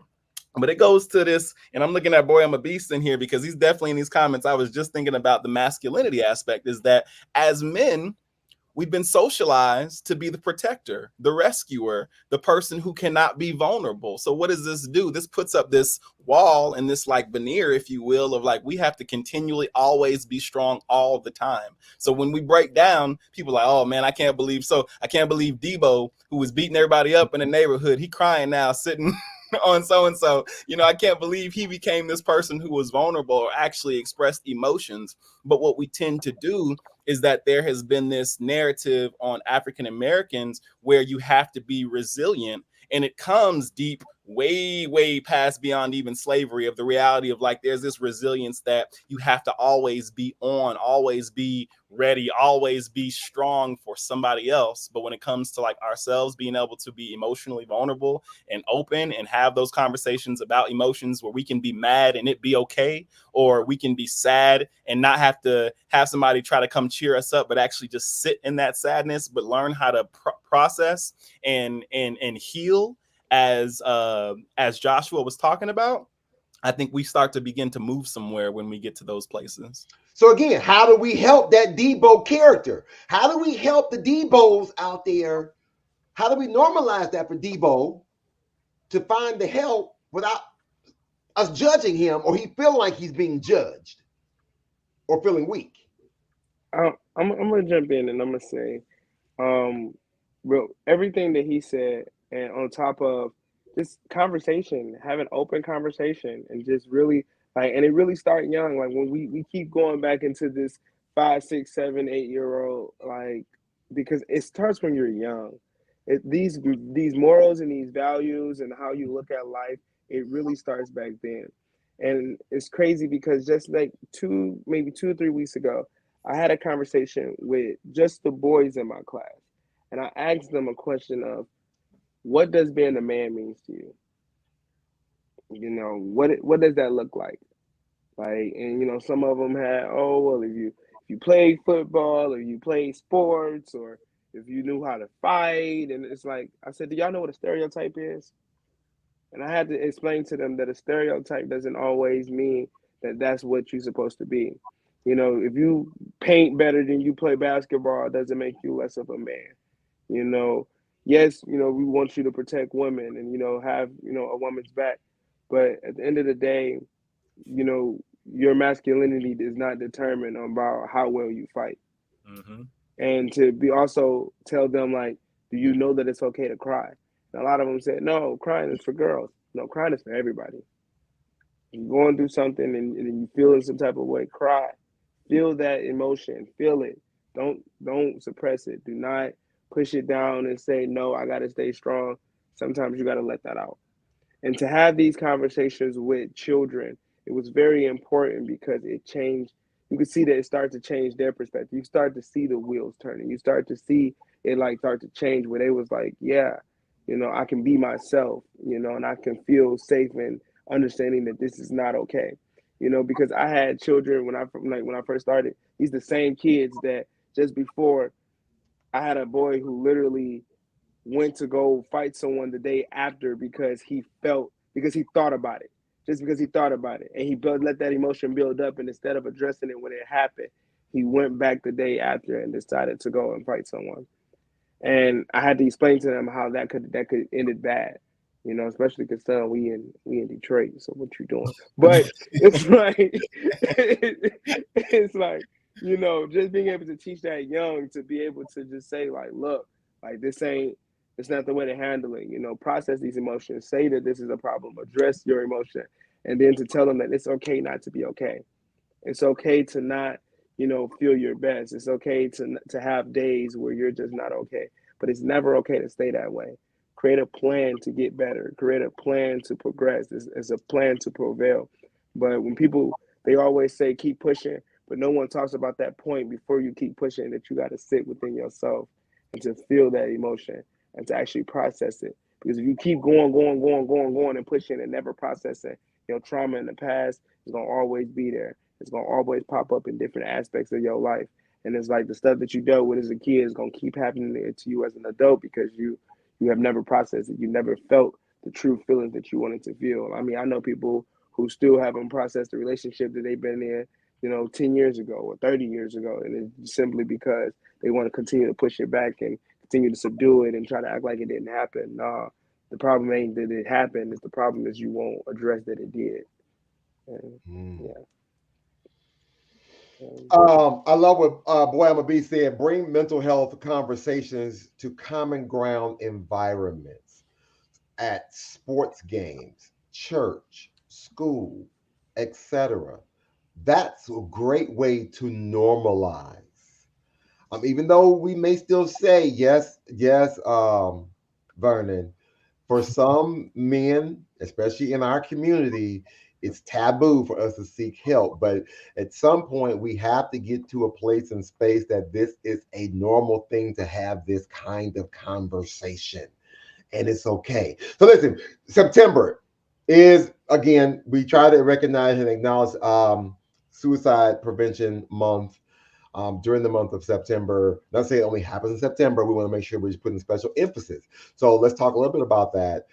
But it goes to this, and I'm looking at Boy I'm a Beast in here because he's definitely in these comments. I was just thinking about the masculinity aspect, is that as men, we've been socialized to be the protector, the rescuer, the person who cannot be vulnerable. So what does this do? This puts up this wall and this like veneer, if you will, of like, we have to continually always be strong all the time. So when we break down, people are like, oh man, I can't believe Debo, who was beating everybody up in the neighborhood, he crying now sitting on so-and-so. I can't believe he became this person who was vulnerable or actually expressed emotions. But what we tend to do is that there has been this narrative on African Americans where you have to be resilient, and it comes deep, way past beyond even slavery, of the reality of like, there's this resilience that you have to always be on, always be ready, always be strong for somebody else. But when it comes to like ourselves, being able to be emotionally vulnerable and open and have those conversations about emotions where we can be mad and it be okay, or we can be sad and not have to have somebody try to come cheer us up, but actually just sit in that sadness, but learn how to process and heal, as Joshua was talking about. I think we start to begin to move somewhere when we get to those places. So again, how do we help that Debo character? How do we help the Debos out there? How do we normalize that for Debo to find the help without us judging him, or he feeling like he's being judged or feeling weak? I'm gonna jump in and I'm gonna say, bro, everything that he said, and on top of this conversation, have an open conversation, and just really Like, and it really start young. Like when we keep going back into this 5, 6, 7, 8 year old, like because it starts when you're young. These morals and these values and how you look at life, it really starts back then. And it's crazy because just like maybe 2 or 3 weeks ago, I had a conversation with just the boys in my class, and I asked them a question of, what does being a man means to you? You know, what does that look like? Like, and you know, some of them had, oh well, if you played football or you played sports or if you knew how to fight, and it's like I said, do y'all know what a stereotype is? And I had to explain to them that a stereotype doesn't always mean that that's what you're supposed to be. You know, if you paint better than you play basketball, it doesn't make you less of a man. You know, yes, you know, we want you to protect women and, you know, have, you know, a woman's back. But at the end of the day, you know, your masculinity is not determined about how well you fight. Mm-hmm. And to be also tell them, like, do you know that it's okay to cry? And a lot of them said, no, crying is for girls. No, crying is for everybody. You're going through something and you feel in some type of way, cry. Feel that emotion. Feel it. Don't suppress it. Do not push it down and say, no, I gotta stay strong. Sometimes you gotta let that out. And to have these conversations with children, it was very important because it changed. You could see that it started to change their perspective. You start to see the wheels turning. You start to see it like start to change where they was like, yeah, you know, I can be myself, you know, and I can feel safe and understanding that this is not okay. You know, because I had children when I first started, these the same kids that just before I had a boy who literally went to go fight someone the day after because he thought about it, just because he thought about it, and let that emotion build up, and instead of addressing it when it happened, he went back the day after and decided to go and fight someone. And I had to explain to them how that could end it bad, you know, especially because son, we in Detroit, so what you doing? But it's like it's like, you know, just being able to teach that young to be able to just say like, look, like it's not the way to handle it. You know, process these emotions, say that this is a problem, address your emotion, and then to tell them that it's okay not to be okay. It's okay to not, you know, feel your best. It's okay to have days where you're just not okay. But it's never okay to stay that way. Create a plan to get better. Create a plan to progress. It's a plan to prevail. But when people they always say keep pushing, but no one talks about that point before you keep pushing that you got to sit within yourself and to feel that emotion and to actually process it. Because if you keep going and pushing and never processing, your trauma in the past is gonna always be there. It's gonna always pop up in different aspects of your life. And it's like the stuff that you dealt with as a kid is gonna keep happening to you as an adult because you have never processed it. You never felt the true feelings that you wanted to feel. I mean, I know people who still haven't processed the relationship that they've been in, you know, 10 years ago or 30 years ago. And it's simply because they want to continue to push it back and continue to subdue it and try to act like it didn't happen. Nah, the problem ain't that it happened. It's the problem is you won't address that it did. And, Mm. yeah. I love what Boyama B said. Bring mental health conversations to common ground environments at sports games, church, school, etc. That's a great way to normalize. Even though we may still say yes, yes, Vernon, for some men, especially in our community, it's taboo for us to seek help. But at some point, we have to get to a place and space that this is a normal thing to have this kind of conversation. And it's okay. So listen, September is, again, we try to recognize and acknowledge Suicide Prevention Month during the month of September. Not say it only happens in September. We want to make sure we're just putting special emphasis. So let's talk a little bit about that.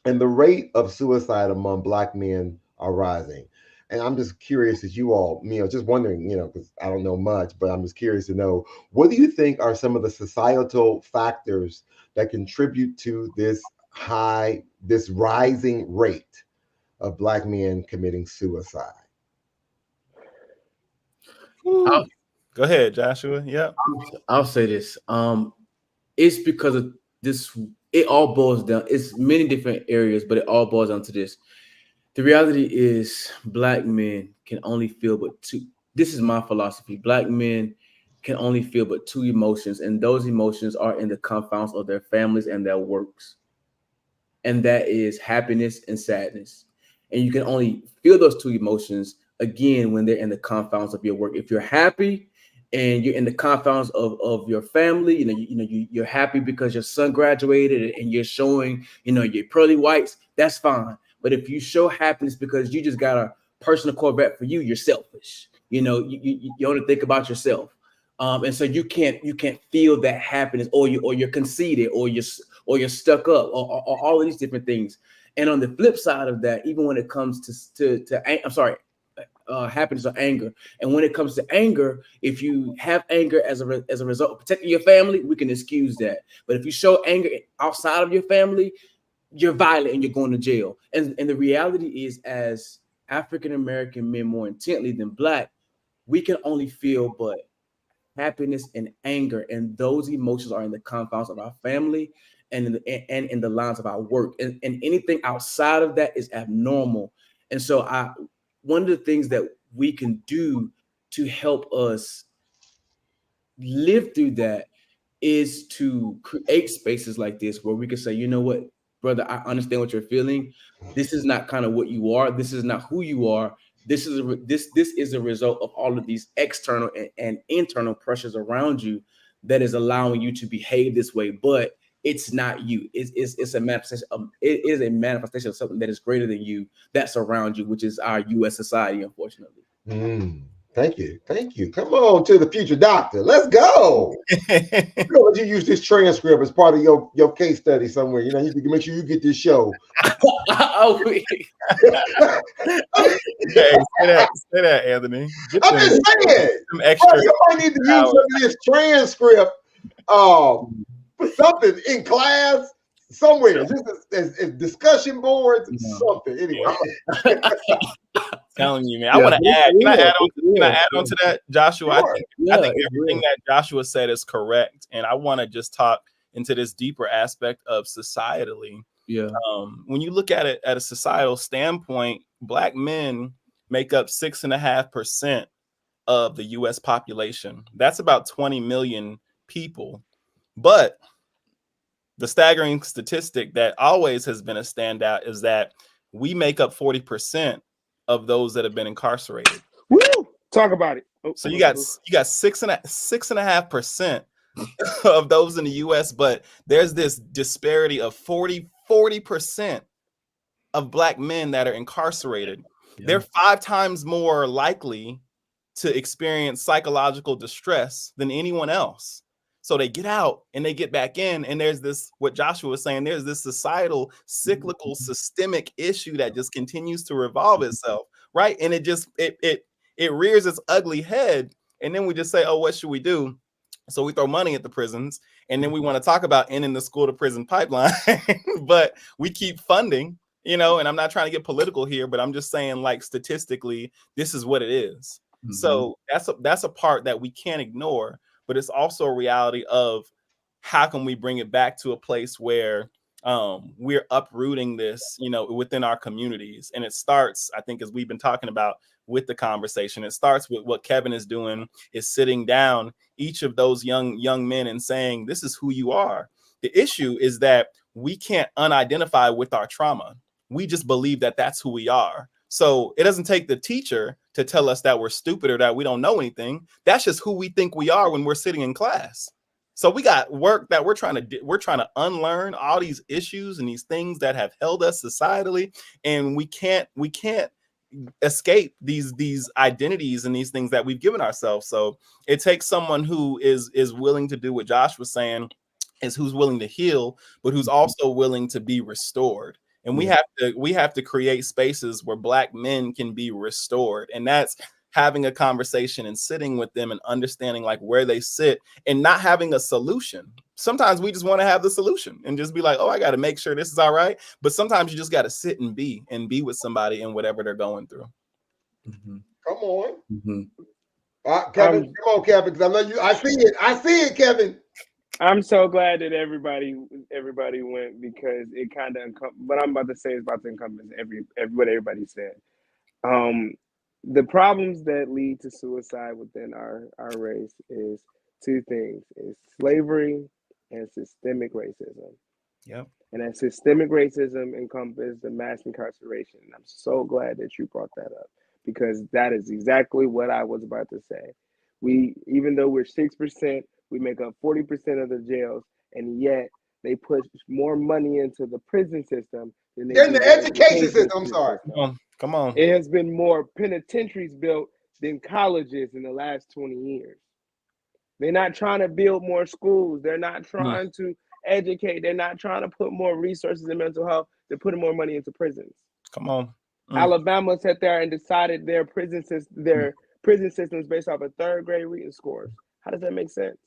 And the rate of suicide among Black men are rising. And I'm just curious, as you all, just wondering, because I don't know much, but I'm just curious to know, what do you think are some of the societal factors that contribute to this rising rate of Black men committing suicide? Go ahead, Joshua. Yep. I'll say this. It's because of this. It all boils down. It's many different areas, but it all boils down to this. The reality is black men can only feel but two. This is my philosophy. Black men can only feel but two emotions, and those emotions are in the confounds of their families and their works. And that is happiness and sadness. And you can only feel those two emotions again when they're in the confounds of your work. If you're happy and you're in the confounds of your family, you're happy because your son graduated and you're showing, your pearly whites, that's fine. But if you show happiness because you just got a personal Corvette for you, you're selfish. You only think about yourself. And so you can't feel that happiness, or you're conceited, or you're stuck up, or all of these different things. And on the flip side of that, even when it comes to happiness or anger, and when it comes to anger, if you have anger as a result of protecting your family, we can excuse that. But if you show anger outside of your family, you're violent and you're going to jail. And the reality is, as African American men, more intently than black, we can only feel but happiness and anger, and those emotions are in the confines of our family and in the lines of our work, and anything outside of that is abnormal. And so one of the things that we can do to help us live through that is to create spaces like this where we can say, you know what, brother, I understand what you're feeling. This is not kind of what you are. This is not who you are. This is a result of all of these external and internal pressures around you that is allowing you to behave this way. But it's not you. It's a manifestation. It is a manifestation of something that is greater than you, that's around you, which is our U.S. society, unfortunately. Thank you. Thank you. Come on to the future doctor. Let's go. Let you use this transcript as part of your case study somewhere. You can make sure you get this show. Hey, say that, Anthony. I'm just saying. Some extra. You might need to use some of this transcript for something in class somewhere, just as discussion boards, something. Anyway. Telling you, man. I want to add. Can I add on to that, Joshua? Sure. I think everything that Joshua said is correct, and I want to just talk into this deeper aspect of societally. Yeah. When you look at it at a societal standpoint, black men make up 6.5% of the U.S. population. That's about 20 million people. But the staggering statistic that always has been a standout is that we make up 40% of those that have been incarcerated. Woo! Talk about it. So you got 6.5% of those in the U.S., but there's this disparity of 40% of black men that are incarcerated. Yeah. They're 5 times more likely to experience psychological distress than anyone else. So they get out and they get back in, and there's this, what Joshua was saying, there's this societal, cyclical, systemic issue that just continues to revolve itself, right? And it just, it rears its ugly head, and then we just say, oh, what should we do? So we throw money at the prisons, and then we want to talk about ending the school to prison pipeline, but we keep funding, and I'm not trying to get political here, but I'm just saying, like, statistically, this is what it is. Mm-hmm. So that's a part that we can't ignore. But it's also a reality of how can we bring it back to a place where we're uprooting this, within our communities. And it starts, I think, as we've been talking about with the conversation, it starts with what Kevin is doing, is sitting down each of those young men and saying, this is who you are. The issue is that we can't unidentify with our trauma. We just believe that that's who we are. So it doesn't take the teacher to tell us that we're stupid or that we don't know anything. That's just who we think we are when we're sitting in class. So we got work that we're trying to unlearn all these issues and these things that have held us societally, and we can't escape these identities and these things that we've given ourselves. So it takes someone who is willing to do what Josh was saying, is who's willing to heal, but who's also willing to be restored. And we have to create spaces where black men can be restored. And that's having a conversation and sitting with them and understanding like where they sit and not having a solution. Sometimes we just want to have the solution and just be like, oh, I got to make sure this is all right. But sometimes you just got to sit and be with somebody in whatever they're going through. Mm-hmm. Come on. Mm-hmm. Kevin, come on, Kevin, because I know you. I see it, Kevin. I'm so glad that everybody went because it kind of what I'm about to say is about to encompass every what everybody said. Um, the problems that lead to suicide within our race is two things: is slavery and systemic racism. Yep. And that systemic racism encompasses the mass incarceration. And I'm so glad that you brought that up because that is exactly what I was about to say. Even though we're 6%, we make up 40% of the jails, and yet they push more money into the prison system than they Then do the the education education system, I'm sorry. Come system. on. Come on. It has been more penitentiaries built than colleges in the last 20 years. They're not trying to build more schools. They're not Mm. trying to educate. They're not trying to put more resources in mental health. They're putting more money into prisons. Come on. Alabama sat there and decided Mm. their prison systems based off of third grade reading scores. How does that make sense?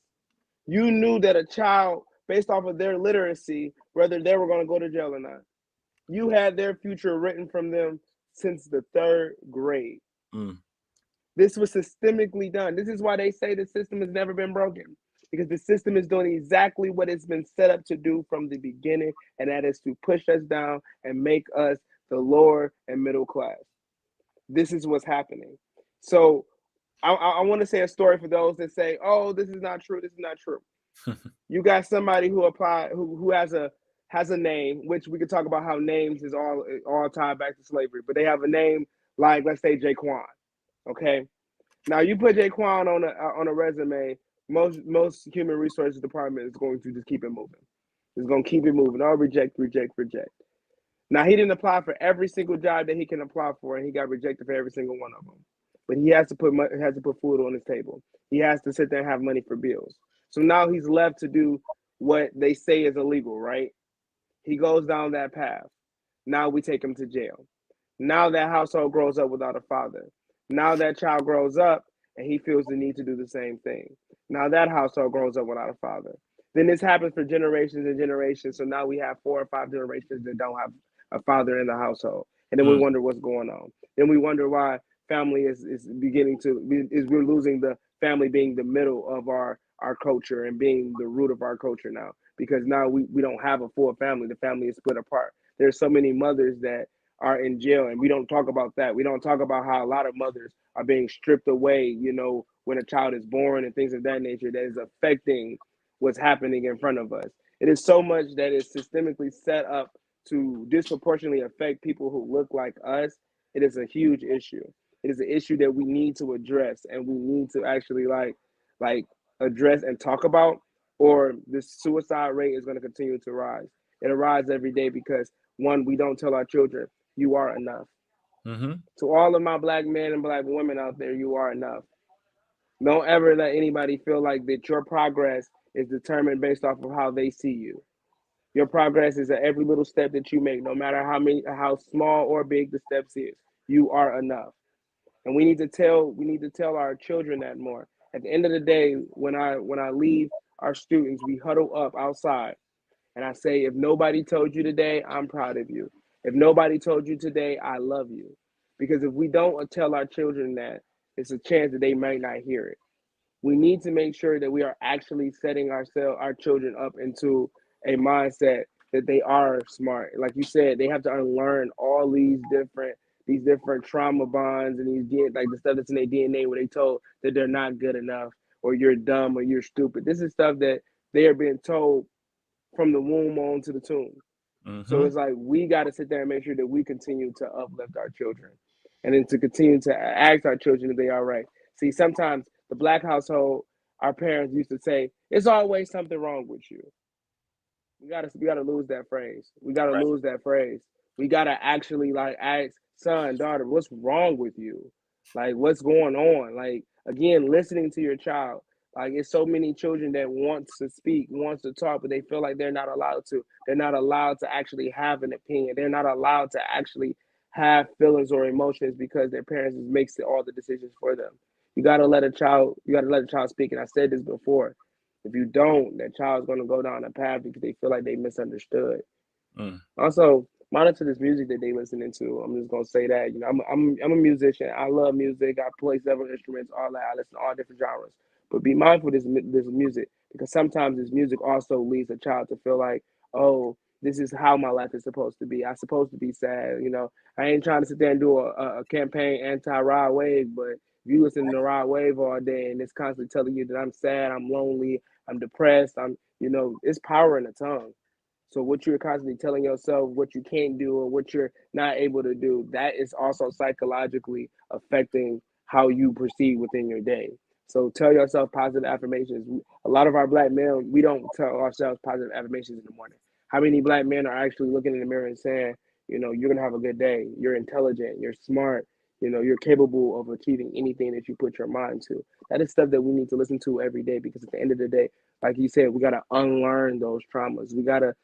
You knew that a child, based off of their literacy, whether they were going to go to jail or not, you had their future written from them since the third grade. Mm. This was systemically done. This is why they say the system has never been broken because the system is doing exactly what it's been set up to do from the beginning, and that is to push us down and make us the lower and middle class. This is what's happening. So I want to say a story for those that say, "Oh, this is not true. This is not true." You got somebody who has a name, which we could talk about how names is all tied back to slavery, but they have a name like let's say Jaquan. Okay, now you put Jaquan on a resume, most human resources department is going to just keep it moving. It's going to keep it moving. Oh, reject, reject, reject. Now he didn't apply for every single job that he can apply for, and he got rejected for every single one of them. But he has to put food on his table. He has to sit there and have money for bills. So now he's left to do what they say is illegal, right? He goes down that path. Now we take him to jail. Now that household grows up without a father. Now that child grows up and he feels the need to do the same thing. Now that household grows up without a father. Then this happens for generations and generations. So now we have 4 or 5 generations that don't have a father in the household. And then we Mm. wonder what's going on. Then we wonder why family is beginning to is we're losing the family being the middle of our culture and being the root of our culture now because now we don't have a full family. The family is split apart. There's so many mothers that are in jail and we don't talk about that. We don't talk about how a lot of mothers are being stripped away, when a child is born and things of that nature that is affecting what's happening in front of us. It is so much that is systemically set up to disproportionately affect people who look like us. It is a huge issue. It is an issue that we need to address and we need to actually like address and talk about, or this suicide rate is going to continue to rise. It arises every day because one, we don't tell our children, you are enough. Mm-hmm. To all of my black men and black women out there, you are enough. Don't ever let anybody feel like that your progress is determined based off of how they see you. Your progress is at every little step that you make, no matter how small or big the steps is. You are enough. And we need to tell our children that more. At the end of the day, when I leave our students, we huddle up outside and I say, if nobody told you today, I'm proud of you. If nobody told you today, I love you. Because if we don't tell our children that, it's a chance that they might not hear it. We need to make sure that we are actually setting our children up into a mindset that they are smart. Like you said, they have to unlearn all these different trauma bonds and like the stuff that's in their DNA where they told that they're not good enough or you're dumb or you're stupid. This is stuff that they are being told from the womb on to the tomb. So Mm-hmm. it's like we got to sit there and make sure that we continue to uplift our children, and then to continue to ask our children if they are right. See, sometimes the black household, our parents used to say, "It's always something wrong with you." We gotta lose that phrase. We gotta Right. lose that phrase. We gotta actually like ask son, daughter, what's wrong with you? Like what's going on? Like again, listening to your child. Like it's so many children that wants to speak, wants to talk, but they feel like they're not allowed to. They're not allowed to actually have an opinion. They're not allowed to actually have feelings or emotions because their parents just makes all the decisions for them. You gotta let a child speak. And I said this before. If you don't, that child's gonna go down a path because they feel like they misunderstood. Mm. Also, monitor this music that they listening to. I'm just gonna say that. I'm a musician. I love music. I play several instruments, all that. I listen to all different genres. But be mindful of this music because sometimes this music also leads a child to feel like, oh, this is how my life is supposed to be. I'm supposed to be sad. You know, I ain't trying to sit there and do a campaign anti-Rod Wave, but if you listen to Rod Wave all day and it's constantly telling you that I'm sad, I'm lonely, I'm depressed, it's power in the tongue. So what you're constantly telling yourself, what you can't do or what you're not able to do, that is also psychologically affecting how you proceed within your day. So tell yourself positive affirmations. A lot of our black men, we don't tell ourselves positive affirmations in the morning. How many black men are actually looking in the mirror and saying, you're gonna have a good day, you're intelligent, you're smart, you're capable of achieving anything that you put your mind to. That is stuff that we need to listen to every day, because at the end of the day, like you said, we gotta unlearn those traumas. We gotta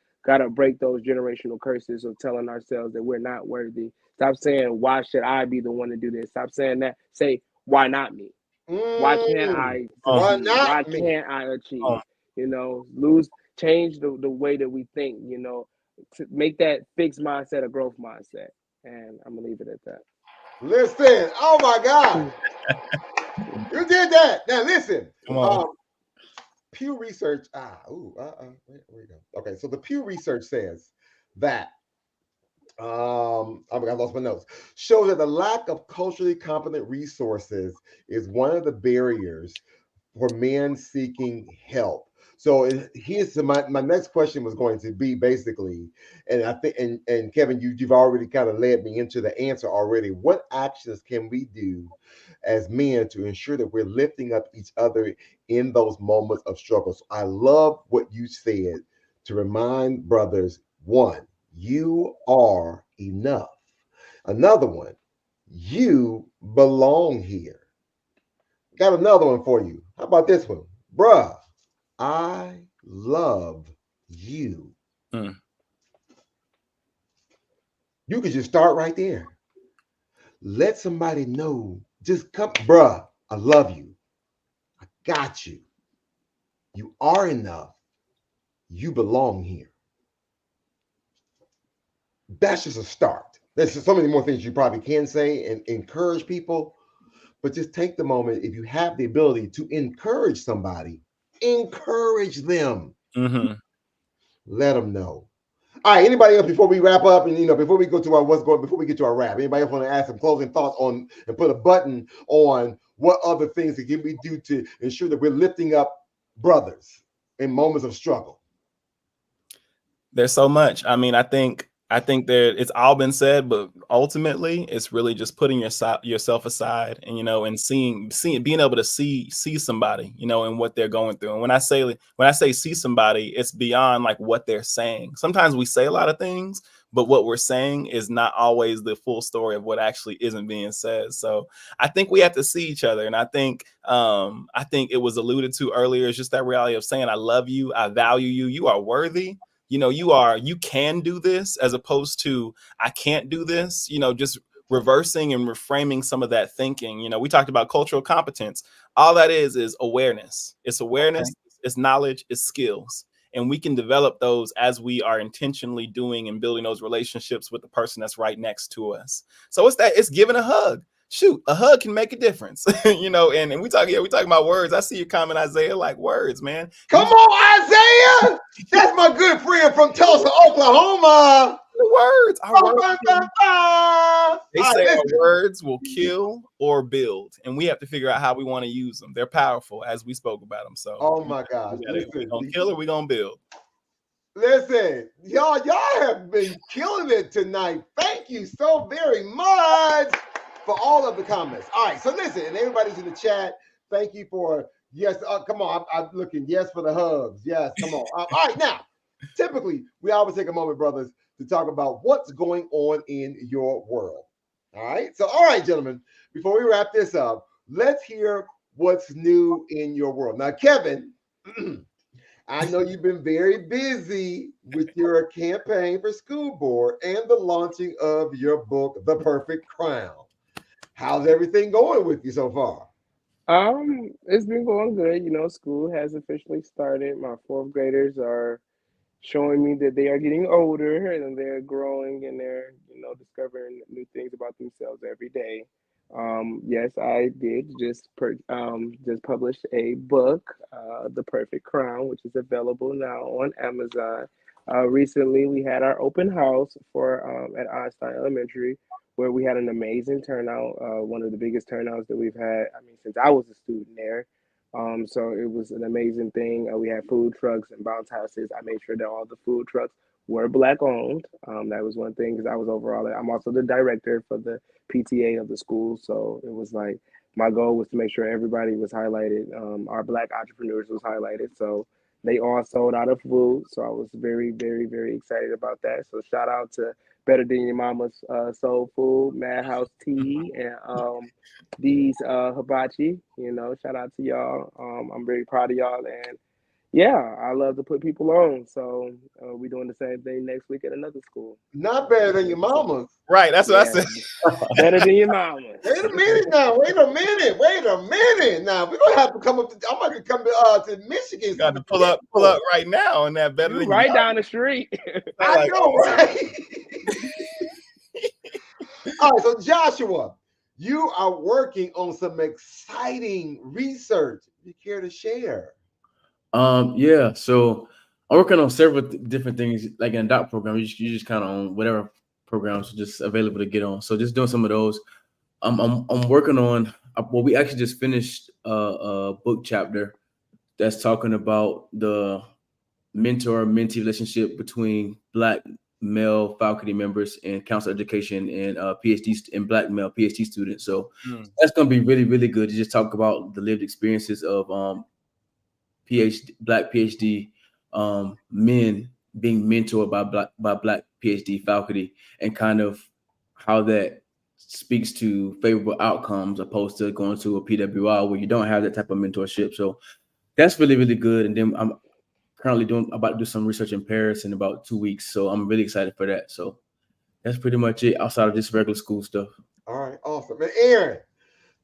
break those generational curses of telling ourselves that we're not worthy. Stop saying, why should I be the one to do this? Stop saying that. Say, why not me? Why can't I Why succeed? Why not me? can't I achieve? Change the way that we think, to make that fixed mindset a growth mindset. And I'm gonna leave it at that. Listen, oh my God, you did that. Now listen, Come on. Pew Research. Where we go? Okay, so the Pew Research says that I lost my notes. Shows that the lack of culturally competent resources is one of the barriers for men seeking help. So here's my next question was going to be basically, and I think and Kevin, you've already kind of led me into the answer already. What actions can we do as men to ensure that we're lifting up each other in those moments of struggle? So I love what you said to remind brothers, one, you are enough. Another one, you belong here. Got another one for you. How about this one? Bruh, I love you. Mm. You could just start right there. Let somebody know. Just come, bruh, I love you. I got you. You are enough. You belong here. That's just a start. There's just so many more things you probably can say and encourage people, but just take the moment. If you have the ability to encourage somebody, encourage them. Mm-hmm. Let them know. All right. Anybody else before we wrap up, and before we go to our what's going, before we get to our wrap, anybody else want to add some closing thoughts on and put a button on what other things that can we do to ensure that we're lifting up brothers in moments of struggle? There's so much. I mean, I think that it's all been said, but ultimately, it's really just putting yourself aside, and and seeing, being able to see somebody, and what they're going through. And when I say see somebody, it's beyond like what they're saying. Sometimes we say a lot of things, but what we're saying is not always the full story of what actually isn't being said. So I think we have to see each other, and I think it was alluded to earlier. It's just that reality of saying, I love you, I value you, you are worthy. You can do this, as opposed to I can't do this, just reversing and reframing some of that thinking. We talked about cultural competence. All that is awareness. It's awareness, it's knowledge, it's skills. And we can develop those as we are intentionally doing and building those relationships with the person that's right next to us. So it's giving a hug. Shoot, a hug can make a difference. And we talking about words. I see your comment, Isaiah, like words, man. Come on, Isaiah. That's my good friend from Tulsa, Oklahoma. Words. They say Right, our words will kill or build, and we have to figure out how we want to use them. They're powerful, as we spoke about them. So, oh my gosh, we gonna kill or we gonna build. Listen, y'all have been killing it tonight. Thank you so very much for all of the comments. All right, so listen, and everybody's in the chat, thank you for, yes, come on, I'm looking, yes, for the hugs. Yes, come on. All right, now, typically, we always take a moment, brothers, to talk about what's going on in your world. All right, so, all right, gentlemen, before we wrap this up, let's hear what's new in your world. Now, Kevin, I know you've been very busy with your campaign for school board and the launching of your book, The Perfect Crown. How's everything going with you so far? It's been going good. School has officially started. My fourth graders are showing me that they are getting older and they're growing and they're, discovering new things about themselves every day. Yes, I did just published a book, The Perfect Crown, which is available now on Amazon. Recently, we had our open house for at Einstein Elementary, where we had an amazing turnout. One of the biggest turnouts that we've had. I mean, since I was a student there. So it was an amazing thing. We had food trucks and bounce houses. I made sure that all the food trucks were black owned. That was one thing because I was overall. I'm also the director for the PTA of the school. So it was like my goal was to make sure everybody was highlighted. Our black entrepreneurs was highlighted. So they all sold out of food. So I was very, very, very excited about that. So shout out to Better Than Your Mama's Soul Food, Madhouse Tea, and these hibachi. Shout out to y'all. I'm very proud of y'all, and yeah, I love to put people on. So we're doing the same thing next week at another school. Not better than your mama's. Right. That's what I Yeah, said. better than your mama. Wait a minute now. Wait a minute. Wait a minute now. We're gonna have to come up. I'm going to come to Michigan. Got to pull up right now on that better You than right you. down the street. I Like, know, right? All right, so Joshua, you are working on some exciting research. You care to share? Yeah. So I'm working on several different things, like in a doc program. You just kind of on whatever programs are just available to get on. So just doing some of those. I'm working on. Well, we actually just finished a book chapter that's talking about the mentor-mentee relationship between Black male faculty members and council education and PhD and Black male PhD students. So that's going to be really, really good to just talk about the lived experiences of Black PhD men being mentored by Black PhD faculty, and kind of how that speaks to favorable outcomes opposed to going to a PWI where you don't have that type of mentorship. So that's really, really good. And then I'm currently about to do some research in Paris in about 2 weeks. So I'm really excited for that. So that's pretty much it outside of just regular school stuff. All right, awesome. And Aaron,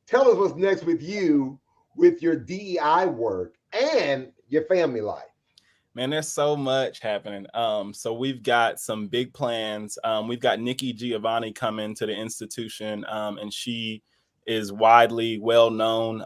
tell us what's next with you with your DEI work and your family life. Man, there's so much happening. So we've got some big plans. We've got Nikki Giovanni coming to the institution, and she is widely well known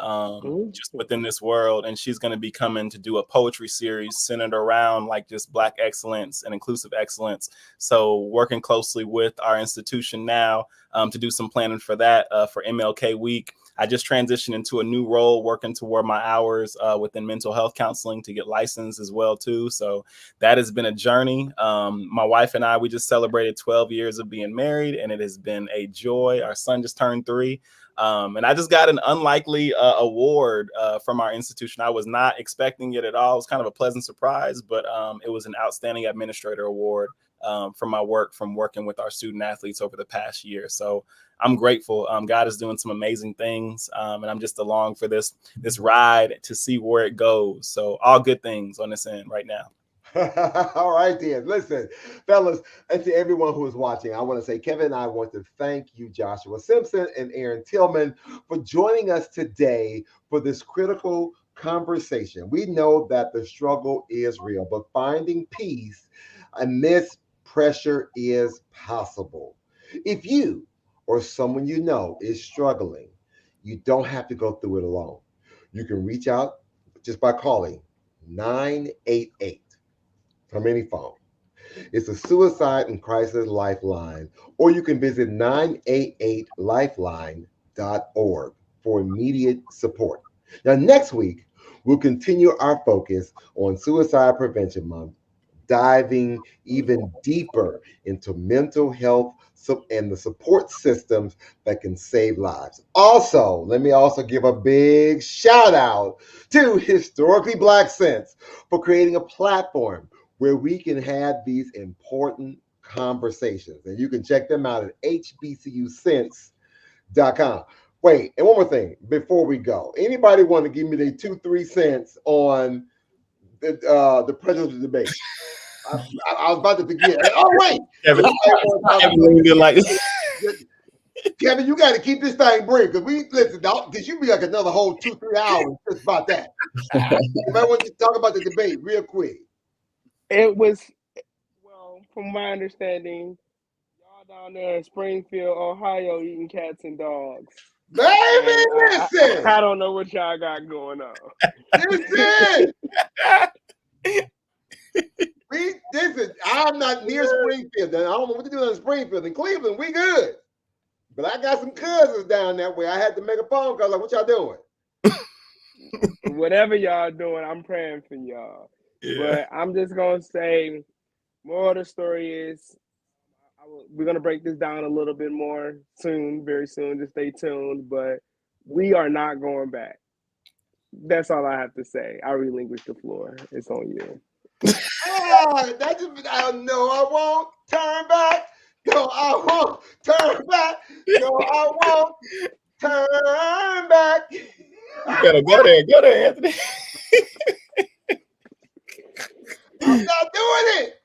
just within this world. And she's going to be coming to do a poetry series centered around like just Black excellence and inclusive excellence. So working closely with our institution now to do some planning for that for MLK Week. I just transitioned into a new role, working toward my hours within mental health counseling to get licensed as well too. So that has been a journey. My wife and I, we just celebrated 12 years of being married, and it has been a joy. Our son just turned 3. And I just got an unlikely award from our institution. I was not expecting it at all. It was kind of a pleasant surprise, but it was an Outstanding Administrator Award from my work from working with our student athletes over the past year. So I'm grateful. God is doing some amazing things, and I'm just along for this ride to see where it goes. So all good things on this end right now. All right, then. Listen, fellas, and to everyone who is watching, I want to say, Kevin and I want to thank you, Joshua Simpson and Aaron Tillman, for joining us today for this critical conversation. We know that the struggle is real, but finding peace amidst pressure is possible. If you or someone you know is struggling, you don't have to go through it alone. You can reach out just by calling 988 from any phone. It's a suicide and crisis lifeline, or you can visit 988lifeline.org for immediate support. Now, next week, we'll continue our focus on Suicide Prevention Month, diving even deeper into mental health and the support systems that can save lives. Also, let me also give a big shout out to Historically Black Sense for creating a platform where we can have these important conversations. And you can check them out at hbcusense.com. Wait, and one more thing before we go. Anybody want to give me their 2-3 cents on the presidential debate? I was about to forget. Oh, wait. Kevin, Kevin, you got to keep this thing brief because this should be like another whole 2-3 hours just about that. If I want you to talk about the debate real quick. It was, well, from my understanding, y'all down there in Springfield, Ohio, eating cats and dogs. Baby, listen. I don't know what y'all got going on. Listen. I'm not near Springfield. I don't know what to do in Springfield. In Cleveland, we good. But I got some cousins down that way. I had to make a phone call. Like, what y'all doing? Whatever y'all doing, I'm praying for y'all. Yeah. But I'm just gonna say, more of the story is, we're gonna break this down a little bit more soon, very soon. Just stay tuned. But we are not going back. That's all I have to say. I relinquish the floor. It's on you. No, I won't turn back. No, I won't turn back. No, I won't turn back. You gotta go there, Anthony. I'm not doing it.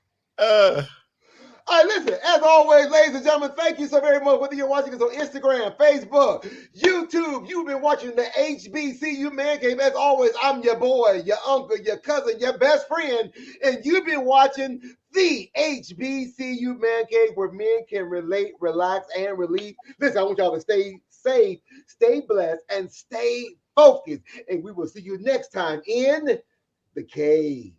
All right, listen, as always, ladies and gentlemen, thank you so very much. Whether you're watching us on Instagram, Facebook, YouTube, you've been watching the HBCU Man Cave. As always, I'm your boy, your uncle, your cousin, your best friend, and you've been watching the HBCU Man Cave, where men can relate, relax, and relieve. Listen, I want y'all to stay safe, stay blessed, and stay focused. And we will see you next time in the cave.